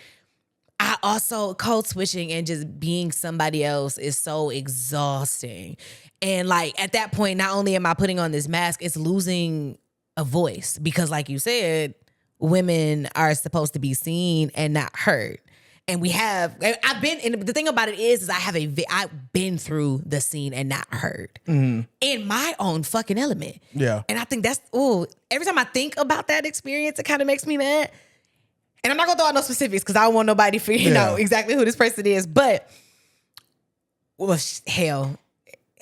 I also code switching and just being somebody else is so exhausting. And like at that point, not only am I putting on this mask, it's losing a voice because, like you said, women are supposed to be seen and not heard. And and the thing about it is I've been through the seen and not heard in my own fucking element. Yeah. And I think every time I think about that experience, it kind of makes me mad. And I'm not gonna throw out no specifics because I don't want nobody figuring out exactly who this person is. But, well, hell,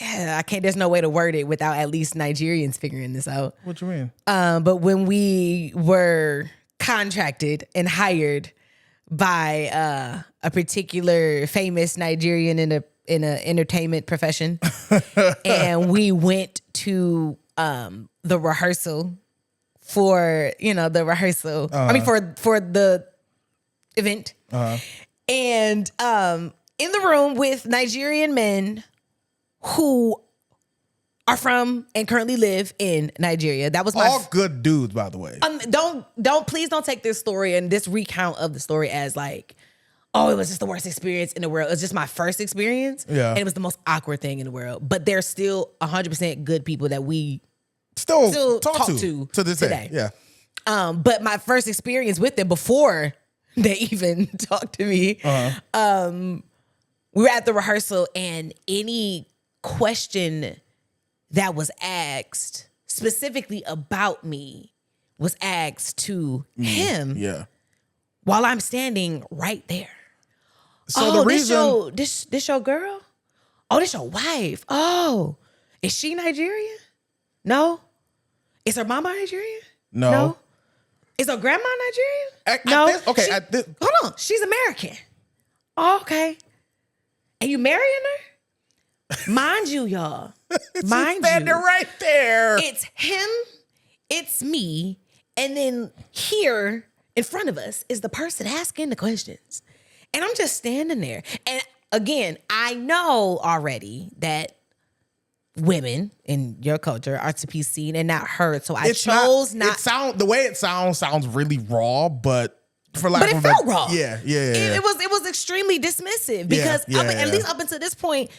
I can't. There's no way to word it without at least Nigerians figuring this out. What you mean? But when we were contracted and hired by a particular famous Nigerian in a entertainment profession, and we went to the rehearsal for for the event, and in the room with Nigerian men who are from and currently live in Nigeria. That was all good dudes, by the way. Please don't take this story and this recount of the story as like, oh, it was just the worst experience in the world. It was just my first experience. Yeah. And it was the most awkward thing in the world. But there's still 100% good people that we still talk to this today. day. Yeah. But my first experience with them before they even talked to me, we were at the rehearsal, and any question that was asked specifically about me was asked to him. Yeah. While I'm standing right there. So the reason this your girl? Oh, this your wife. Oh, is she Nigerian? No. Is her mama Nigerian? No. Is her grandma Nigerian? No. Hold on. She's American. Oh, okay. And you marrying her? Mind you, y'all. Mind you. Standing right there. It's him. It's me. And then here in front of us is the person asking the questions. And I'm just standing there. And again, I know already that women in your culture are to be seen and not heard. So I chose not. The way it sounds really raw, but for lack of it felt raw. Yeah. It was extremely dismissive because at least up until this point,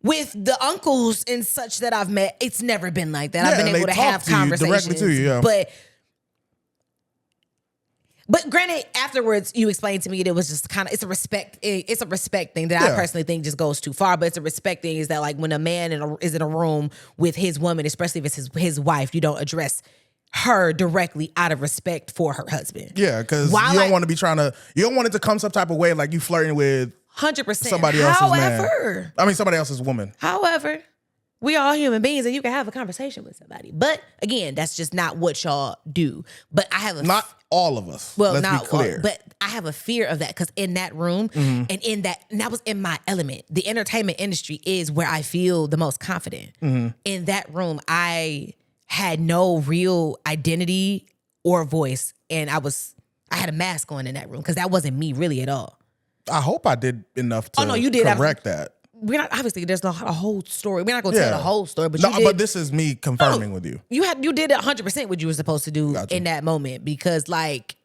with the uncles and such that I've met, it's never been like that. I've been able to have conversations. Directly to you, yeah. But granted, afterwards, you explained to me that it was just kind of, it's a respect thing that I personally think just goes too far. But it's a respect thing is that like when a man is in a room with his woman, especially if it's his wife, you don't address her directly out of respect for her husband. Yeah, because you don't want to be you don't want it to come some type of way like you flirting with 100% somebody else's man. I mean, somebody else's woman. However, we all human beings and you can have a conversation with somebody. But again, that's just not what y'all do. But I have not all of us. Well, let's not be clear. all, but I have a fear of that because in that room and that was in my element. The entertainment industry is where I feel the most confident. In that room, I had no real identity or voice, and I had a mask on in that room because that wasn't me really at all. I hope I did enough to correct that. We're not, obviously there's not a whole story. We're not going to tell the whole story, but but this is me confirming with you. You did 100% what you were supposed to do in that moment because like,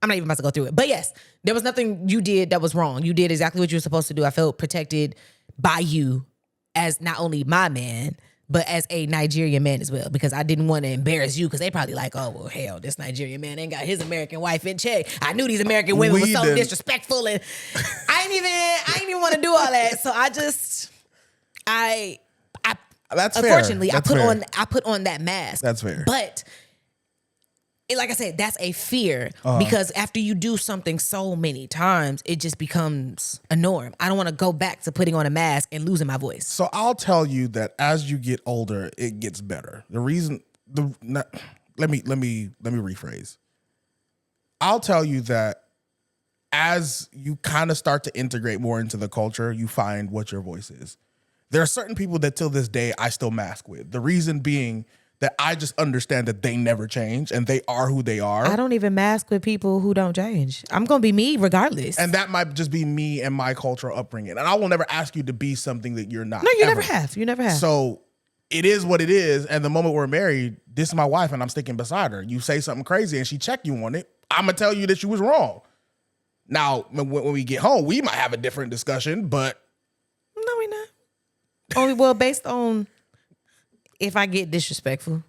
I'm not even about to go through it. But yes, there was nothing you did that was wrong. You did exactly what you were supposed to do. I felt protected by you as not only my man, but as a Nigerian man as well, because I didn't want to embarrass you because they probably like, oh, well, hell, this Nigerian man ain't got his American wife in check. I knew these American women were so disrespectful and I didn't even want to do all that. So that's unfortunately, fair. I put on that mask. That's fair. But like I said, that's a fear because after you do something so many times, it just becomes a norm. I don't want to go back to putting on a mask and losing my voice. So I'll tell you that as you get older, it gets better. Let me rephrase. I'll tell you that as you kind of start to integrate more into the culture, you find what your voice is. There are certain people that till this day I still mask with. The reason being that I just understand that they never change and they are who they are. I don't even mask with people who don't change. I'm going to be me regardless. And that might just be me and my cultural upbringing. And I will never ask you to be something that you're not. No, you never have. You never have. So it is what it is. And the moment we're married, this is my wife and I'm sticking beside her. You say something crazy and she check you on it, I'm going to tell you that you was wrong. Now, when we get home, we might have a different discussion, but. No, we're not. Only, well, based on if I get disrespectful.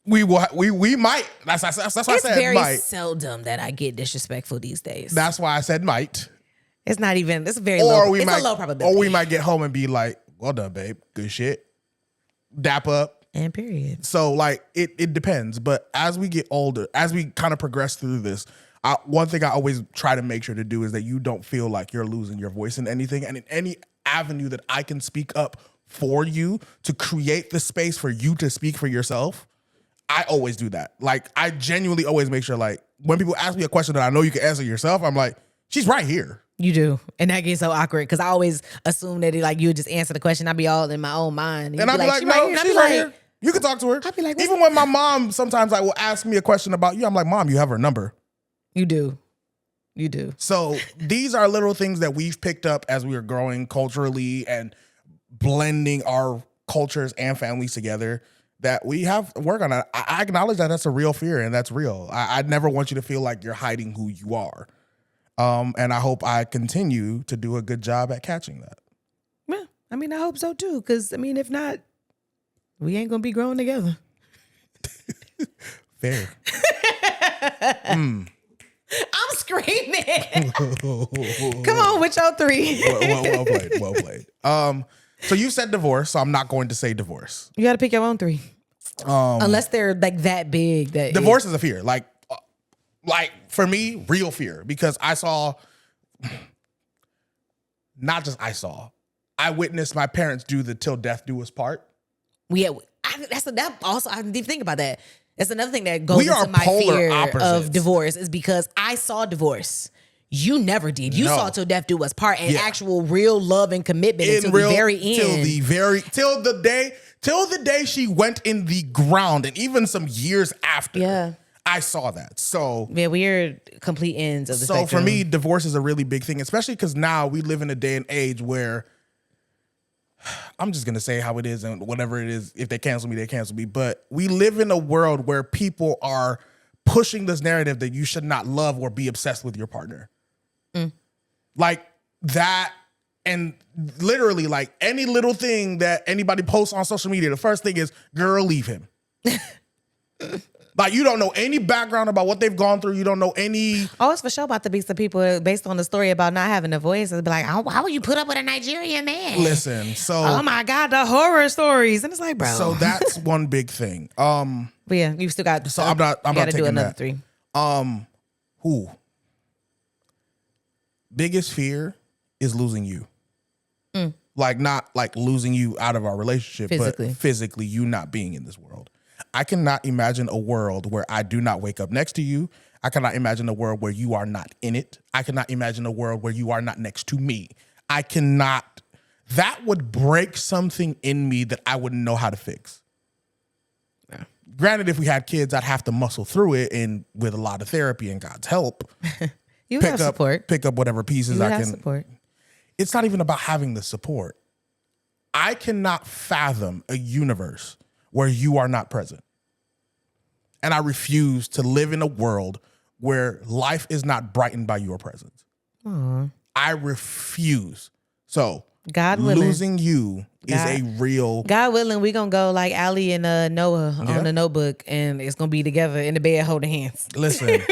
We might. That's why I said might. It's very seldom that I get disrespectful these days. That's why I said might. It's not even, it's very low. It's a low probability. Or we might get home and be like, well done, babe. Good shit. Dap up. And period. So like, it depends. But as we get older, as we kind of progress through this, one thing I always try to make sure to do is that you don't feel like you're losing your voice in anything. And in any avenue that I can speak up for you to create the space for you to speak for yourself, I always do that. Like, I genuinely always make sure, like, when people ask me a question that I know you can answer yourself, I'm like, she's right here. You do. And that gets so awkward because I always assume that like you would just answer the question. I'd be all in my own mind. And I'd be like, no, she's right here. You can talk to her. I'd be like, even when my mom sometimes like will ask me a question about you, I'm like, Mom, you have her number. You do. You do. So these are little things that we've picked up as we are growing culturally and blending our cultures and families together that we have to work on. I acknowledge that that's a real fear and that's real. I'd never want you to feel like you're hiding who you are. And I hope I continue to do a good job at catching that. Yeah, I mean, I hope so too. Because I mean, if not, we ain't gonna be growing together. Fair. I'm screaming. Come on with your 3. Well played. So you said divorce, so I'm not going to say divorce. You got to pick your own 3. Unless they're like that big. That divorce is a fear. Like for me, real fear, because I witnessed my parents do the till death do us part. Yeah, I didn't even think about that. That's another thing that goes into my fear of divorce is because I saw divorce. You never did. You saw till death do us part and actual real love and commitment until the very end. Till the day she went in the ground, and even some years after. Yeah. I saw that. So yeah, we're complete ends of the spectrum. So for me, divorce is a really big thing, especially because now we live in a day and age where I'm just going to say how it is, and whatever it is, if they cancel me, they cancel me. But we live in a world where people are pushing this narrative that you should not love or be obsessed with your partner. Like that, and literally like any little thing that anybody posts on social media, the first thing is, girl, leave him. Like, you don't know any background about what they've gone through. You don't know any. Oh, it's for sure about to be some people based on the story about not having a voice. It'll be like, how would you put up with a Nigerian man? Listen, so. Oh my God, the horror stories. And it's like, bro. So that's one big thing. But yeah, you still got. So I'm not taking do another that. 3. Biggest fear is losing you. Like, not like losing you out of our relationship, but physically you not being in this world. I cannot imagine a world where I do not wake up next to you. I cannot imagine a world where you are not in it. I cannot imagine a world where you are not next to me. I cannot. That would break something in me that I wouldn't know how to fix. Yeah. Granted, if we had kids, I'd have to muscle through it, and with a lot of therapy and God's help, you have support. Pick up whatever pieces I can. Support. It's not even about having the support. I cannot fathom a universe where you are not present. And I refuse to live in a world where life is not brightened by your presence. Aww. I refuse. So God willing, losing you is a real. God willing, we're going to go like Ali and Noah on the Notebook, and it's going to be together in the bed holding hands. Listen,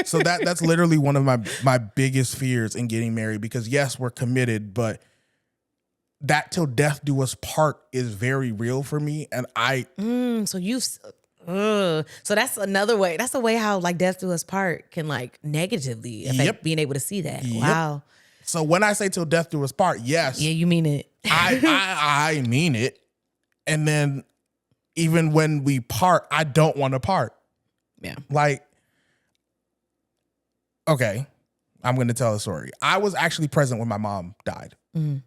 so that's literally one of my biggest fears in getting married, because yes, we're committed, but that till death do us part is very real for me. And so that's another way. That's a way how like death do us part can like negatively affect being able to see that. Yep. Wow. So when I say till death do us part, yes. Yeah, you mean it. I mean it. And then even when we part, I don't want to part. Yeah. Like, okay, I'm going to tell a story. I was actually present when my mom died. Mm-hmm.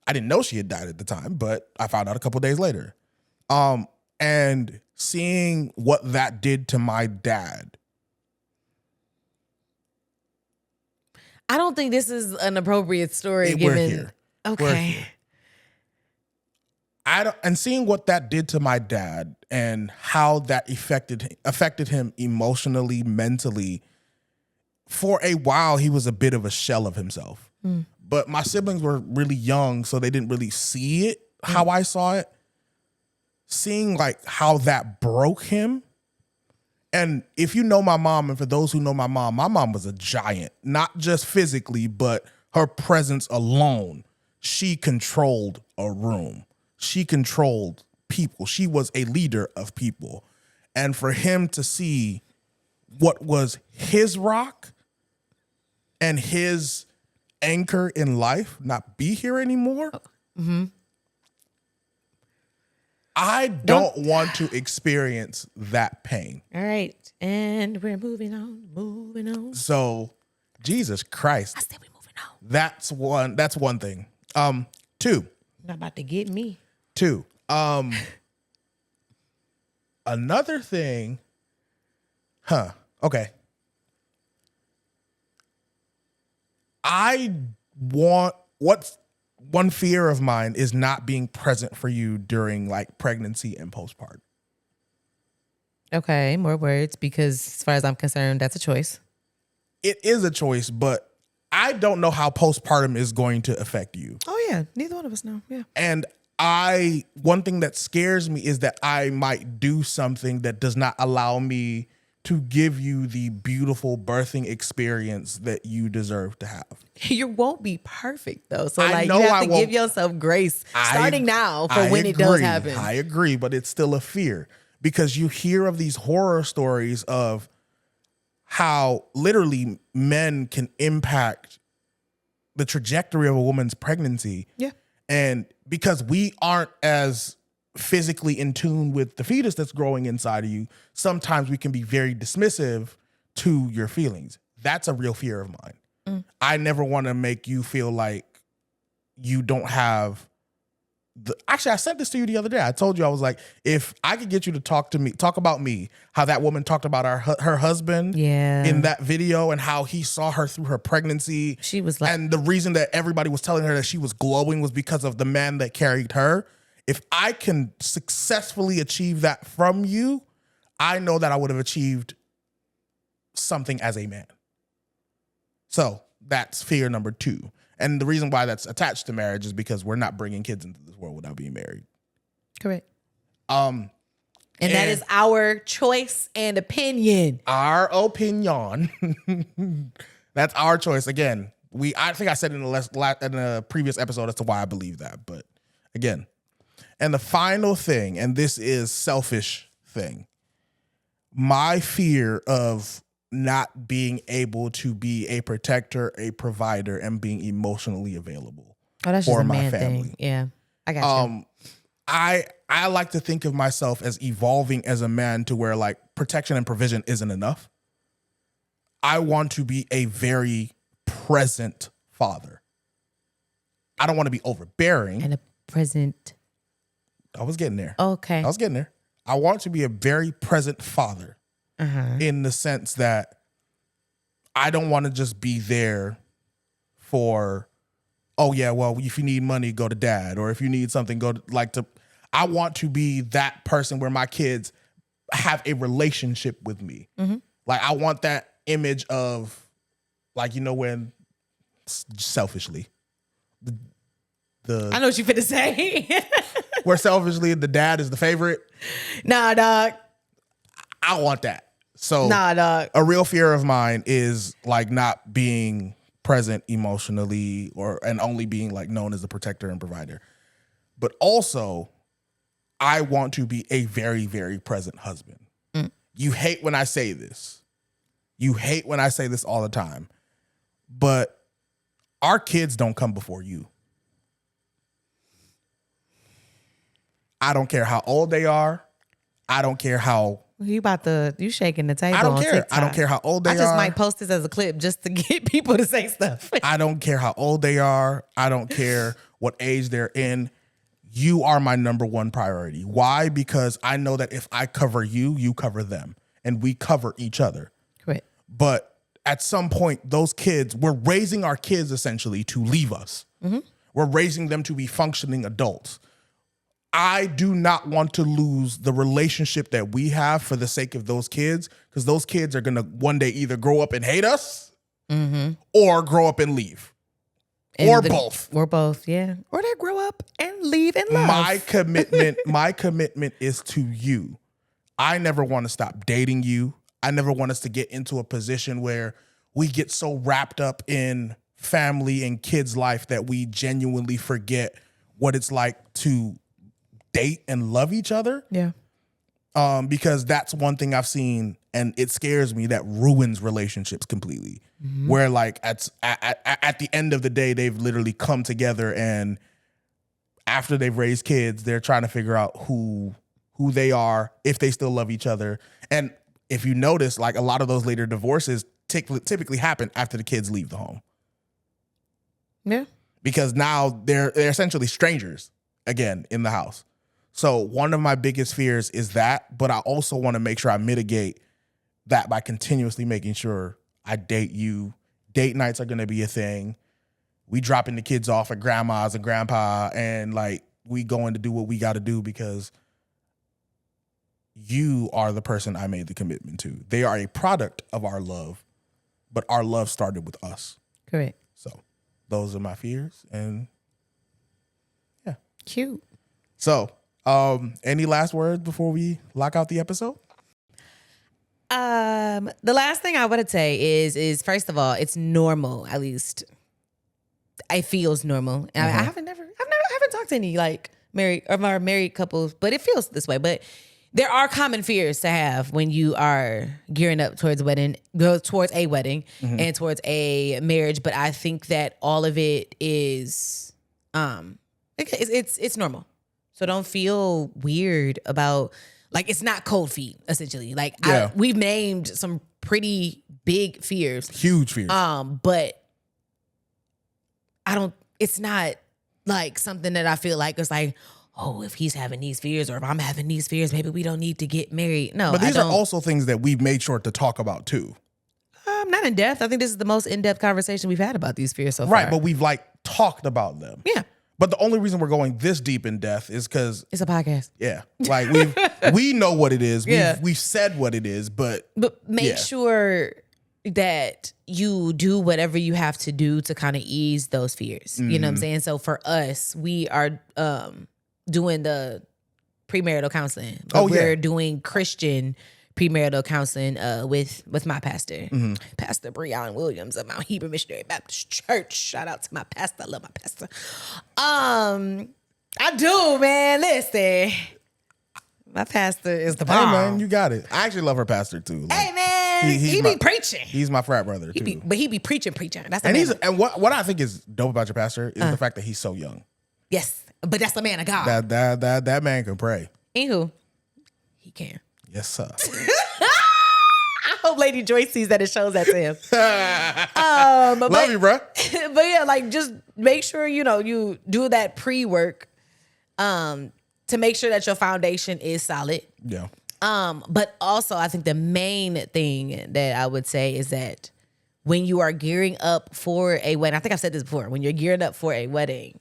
I didn't know she had died at the time, but I found out a couple days later. And seeing what that did to my dad. I don't think this is an appropriate story. We're here. Okay. We're here. And seeing what that did to my dad and how that affected him emotionally, mentally. For a while, he was a bit of a shell of himself. Mm. But my siblings were really young, so they didn't really see it how I saw it. Seeing like how that broke him. And if you know my mom, and for those who know my mom was a giant, not just physically, but her presence alone. She controlled a room. She controlled people. She was a leader of people. And for him to see what was his rock and his anchor in life not be here anymore, I don't want to experience that pain. All right. And we're moving on. So, Jesus Christ. I said we're moving on. That's one thing. 2. Not about to get me. 2. Another thing. Okay. What's one fear of mine is not being present for you during like pregnancy and postpartum. Okay, more words, because as far as I'm concerned, that's a choice. It is a choice, but I don't know how postpartum is going to affect you. Oh yeah, neither one of us know. Yeah. And one thing that scares me is that I might do something that does not allow me to give you the beautiful birthing experience that you deserve to have. You won't be perfect though. So I like know you have I to won't. give yourself grace starting now for when it does happen. I agree, but it's still a fear because you hear of these horror stories of how literally men can impact the trajectory of a woman's pregnancy. Yeah. And because we aren't as physically in tune with the fetus that's growing inside of you, sometimes we can be very dismissive to your feelings. That's a real fear of mine. I never want to make you feel like you don't have actually, I sent this to you the other day. I told you, I was like, if I could get you to talk about me, how that woman talked about her husband in that video and how he saw her through her pregnancy. She was like, and the reason that everybody was telling her that she was glowing was because of the man that carried her. If I can successfully achieve that from you, I know that I would have achieved something as a man. So that's fear number 2. And the reason why that's attached to marriage is because we're not bringing kids into this world without being married. Correct. And that is our choice and opinion. Our opinion. That's our choice. Again, I think I said in the previous episode as to why I believe that. But again, and the final thing, and this is selfish thing, my fear of not being able to be a protector, a provider, and being emotionally available for my family. Thing. Yeah, I got you. I like to think of myself as evolving as a man to where like protection and provision isn't enough. I want to be a very present father. I don't want to be overbearing. And a present. I was getting there. Okay. I was getting there. I want to be a very present father. In the sense that I don't want to just be there for, oh yeah, well, if you need money, go to dad. Or if you need something, I want to be that person where my kids have a relationship with me. Like I want that image of like, when selfishly, I know what you finna say. where selfishly the dad is the favorite. Nah, dog. I want that. So nah, dog. A real fear of mine is like not being present emotionally and only being like known as the protector and provider. But also, I want to be a very, very present husband. You hate when I say this. You hate when I say this all the time. But our kids don't come before you. I don't care how old they are. I don't care how... You shaking the table. I don't on care. TikTok. I don't care how old they are. I just might post this as a clip just to get people to say stuff. I don't care how old they are. I don't care what age they're in. You are my number one priority. Why? Because I know that if I cover you, you cover them. And we cover each other. Correct. But at some point, those kids, we're raising our kids essentially to leave us. We're raising them to be functioning adults. I do not want to lose the relationship that we have for the sake of those kids, because those kids are going to one day either grow up and hate us or grow up and leave. Or both. Or both, yeah. Or they grow up and leave in love. My commitment is to you. I never want to stop dating you. I never want us to get into a position where we get so wrapped up in family and kids' life that we genuinely forget what it's like to date and love each other. Yeah. Because that's one thing I've seen, and it scares me, that ruins relationships completely. Where like at the end of the day, they've literally come together, and after they've raised kids, they're trying to figure out who they are, if they still love each other. And if you notice, like a lot of those later divorces typically happen after the kids leave the home. Yeah. Because now they're essentially strangers again in the house. So one of my biggest fears is that, but I also want to make sure I mitigate that by continuously making sure I date you. Date nights are going to be a thing. We dropping the kids off at grandma's and grandpa, and like we going to do what we got to do because you are the person I made the commitment to. They are a product of our love, but our love started with us. Correct. those are my fears. And yeah. Cute. So, any last words before we lock out the episode? The last thing I want to say is first of all, it's normal. At least it feels normal. And I haven't talked to any like married couples, but it feels this way. But there are common fears to have when you are gearing up towards a wedding and towards a marriage. But I think that all of it is, it's normal. So don't feel weird about, like, it's not cold feet, essentially. Like, we've named some pretty big fears. Huge fears. But it's not like something that I feel like it's like, oh, if he's having these fears or if I'm having these fears, maybe we don't need to get married. No, but these are also things that we've made sure to talk about too. Not in depth. I think this is the most in-depth conversation we've had about these fears so far. Right, but we've like talked about them. Yeah. But the only reason we're going this deep in depth is because it's a podcast. Yeah. Like we know what it is. We've said what it is, but make sure that you do whatever you have to do to kind of ease those fears. You know what I'm saying? So for us, we are doing the premarital counseling. But we're doing Christian premarital counseling with my pastor, Pastor Breon Williams of Mount Hebrew Missionary Baptist Church. Shout out to my pastor. I love my pastor. I do, man. Listen, my pastor is the bomb. Hey, man, you got it. I actually love her pastor too. Like, hey, man, he be preaching. He's my frat brother too. But he be preaching. That's and what I think is dope about your pastor is the fact that he's so young. Yes, but that's the man of God. That man can pray. Anywho, he can. Yes, sir. I hope Lady Joy sees that and shows that to him. Love you, bro. But yeah, like, just make sure, you do that pre-work to make sure that your foundation is solid. Yeah. But also, I think the main thing that I would say is that when you are gearing up for a wedding, I think I've said this before, when you're gearing up for a wedding,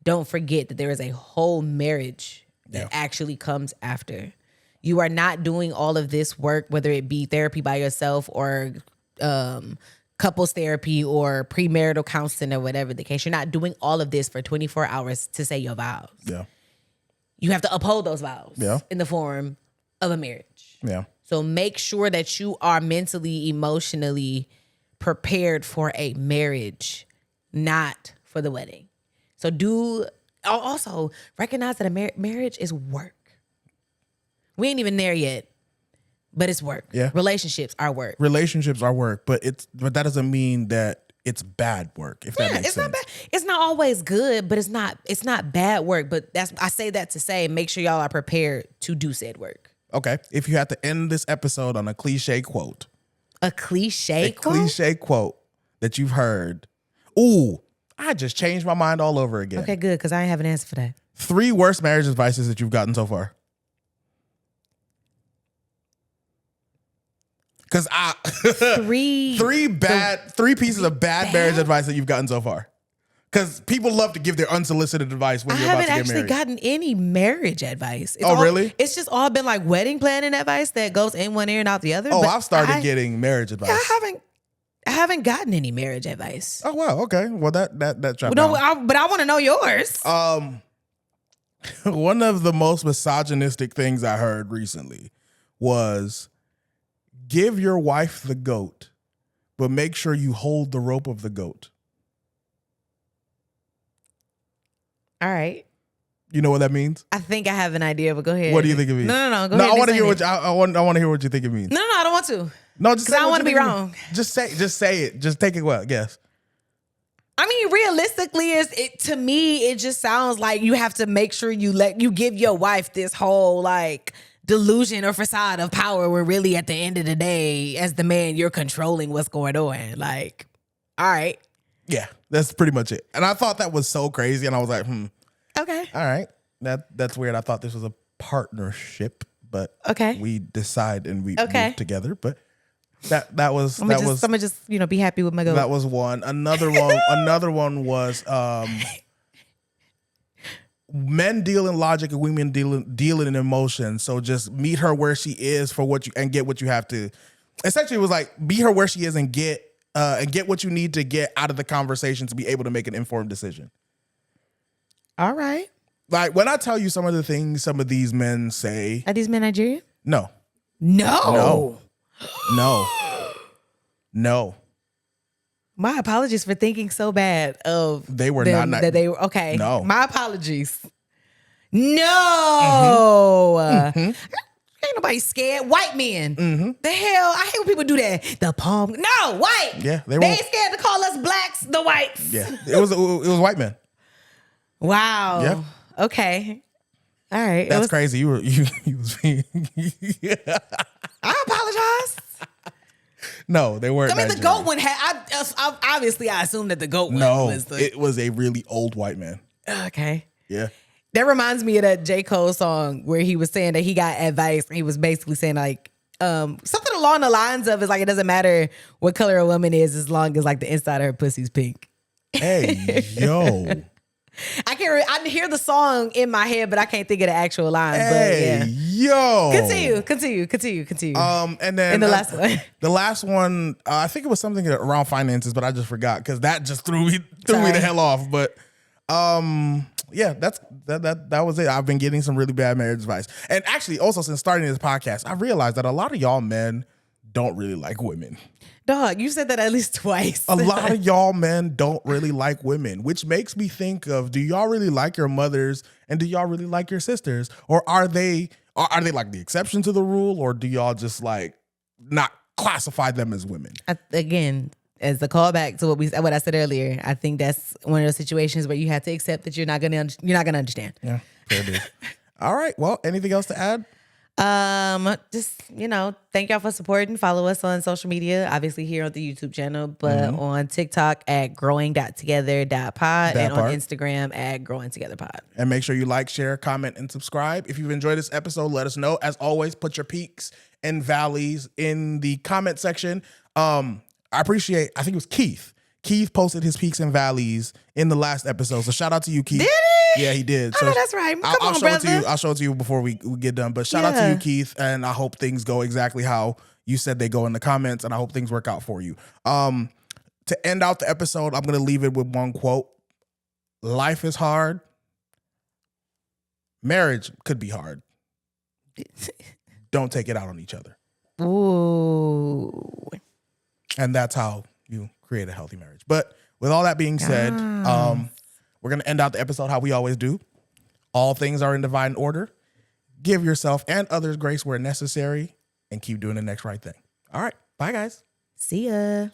don't forget that there is a whole marriage that actually comes after. You are not doing all of this work, whether it be therapy by yourself or couples therapy or premarital counseling or whatever the case. You're not doing all of this for 24 hours to say your vows. Yeah. You have to uphold those vows in the form of a marriage. Yeah. So make sure that you are mentally, emotionally prepared for a marriage, not for the wedding. So also recognize that a marriage is work. We ain't even there yet, but it's work. Yeah. Relationships are work. But that doesn't mean that it's bad work, if that makes sense. Not bad. It's not always good, but it's not bad work. But I say that to say, make sure y'all are prepared to do said work. Okay. If you had to end this episode on a cliche quote. A cliche quote? A cliche quote that you've heard. Ooh, I just changed my mind all over again. Okay, good, because I ain't have an answer for that. 3 worst marriage advices that you've gotten so far. Because three pieces of bad marriage advice that you've gotten so far. Because people love to give their unsolicited advice when you're about to get married. I haven't actually gotten any marriage advice. Really? It's just all been like wedding planning advice that goes in one ear and out the other. Oh, I've started getting marriage advice. I haven't gotten any marriage advice. Oh, wow. Okay. Well, that dropped down. But I want to know yours. One of the most misogynistic things I heard recently was, give your wife the goat, but make sure you hold the rope of the goat. All right. You know what that means? I think I have an idea, but go ahead. What do you think it means? No. Go ahead. No, I want to hear what I want to hear what you think it means. No, I don't want to. No, just because I want to be wrong. Just say it. Just take it well. Guess. I mean, realistically, to me, it just sounds like you have to make sure you give your wife this whole like delusion or facade of power, where really at the end of the day, as the man, you're controlling what's going on. Like, all right. Yeah, that's pretty much it. And I thought that was so crazy, and I was like, okay, all right, that's weird. I thought this was a partnership, but we decide and we move together. But that was I'm gonna just be happy with my goal. That was one. Another one was men deal in logic and women deal in emotion. So just meet her where she is for what you and get what you have to. Essentially, it was like meet her where she is and get and get what you need to get out of the conversation to be able to make an informed decision. All right. Like when I tell you some of the things some of these men say. Are these men Nigerian? No. No. My apologies for thinking so bad of they were them, not that they were okay. No. My apologies. No. Ain't nobody scared. White men. The hell? I hate when people do that. The palm. No, white. Yeah, they ain't scared to call us blacks, the whites. Yeah, it was white men. Wow. Yep. Okay. All right. That's crazy. You was being. I apologize. No, they weren't. I mean, the goat one had. Obviously, I assumed that the goat one was the. It was a really old white man. Okay. Yeah. That reminds me of that J. Cole song where he was saying that he got advice. He was basically saying like something along the lines of, it's like it doesn't matter what color a woman is as long as like the inside of her pussy's pink. Hey, yo. I hear the song in my head, but I can't think of the actual line. Hey, but yo. Continue. And then in the last one. The last one, I think it was something around finances, but I just forgot because that just threw me the hell off. But yeah, that was it. I've been getting some really bad marriage advice. And actually, also since starting this podcast, I realized that a lot of y'all men don't really like women. Dog, you said that at least twice. A lot of y'all men don't really like women, which makes me think of, do y'all really like your mothers and do y'all really like your sisters? Or are they like the exception to the rule, or do y'all just like not classify them as women? Again, as a callback to what I said earlier, I think that's one of those situations where you have to accept that you're not gonna understand. Yeah, fair dude. All right. Well, anything else to add? Just, thank y'all for supporting. Follow us on social media, obviously here on the YouTube channel, but on TikTok at growing.together.pod and on Instagram at growingtogetherpod. And make sure you like, share, comment, and subscribe. If you've enjoyed this episode, let us know. As always, put your peaks and valleys in the comment section. I think it was Keith. Keith posted his peaks and valleys in the last episode. So shout out to you, Keith. Did he? Yeah, he did. Oh, that's right. I'll show it to you. I'll show it to you before we get done. But shout out to you, Keith. And I hope things go exactly how you said they go in the comments. And I hope things work out for you. To end out the episode, I'm going to leave it with one quote. Life is hard. Marriage could be hard. Don't take it out on each other. Ooh. And that's how you create a healthy marriage. But with all that being said, we're going to end out the episode how we always do. All things are in divine order. Give yourself and others grace where necessary and keep doing the next right thing. All right. Bye, guys. See ya.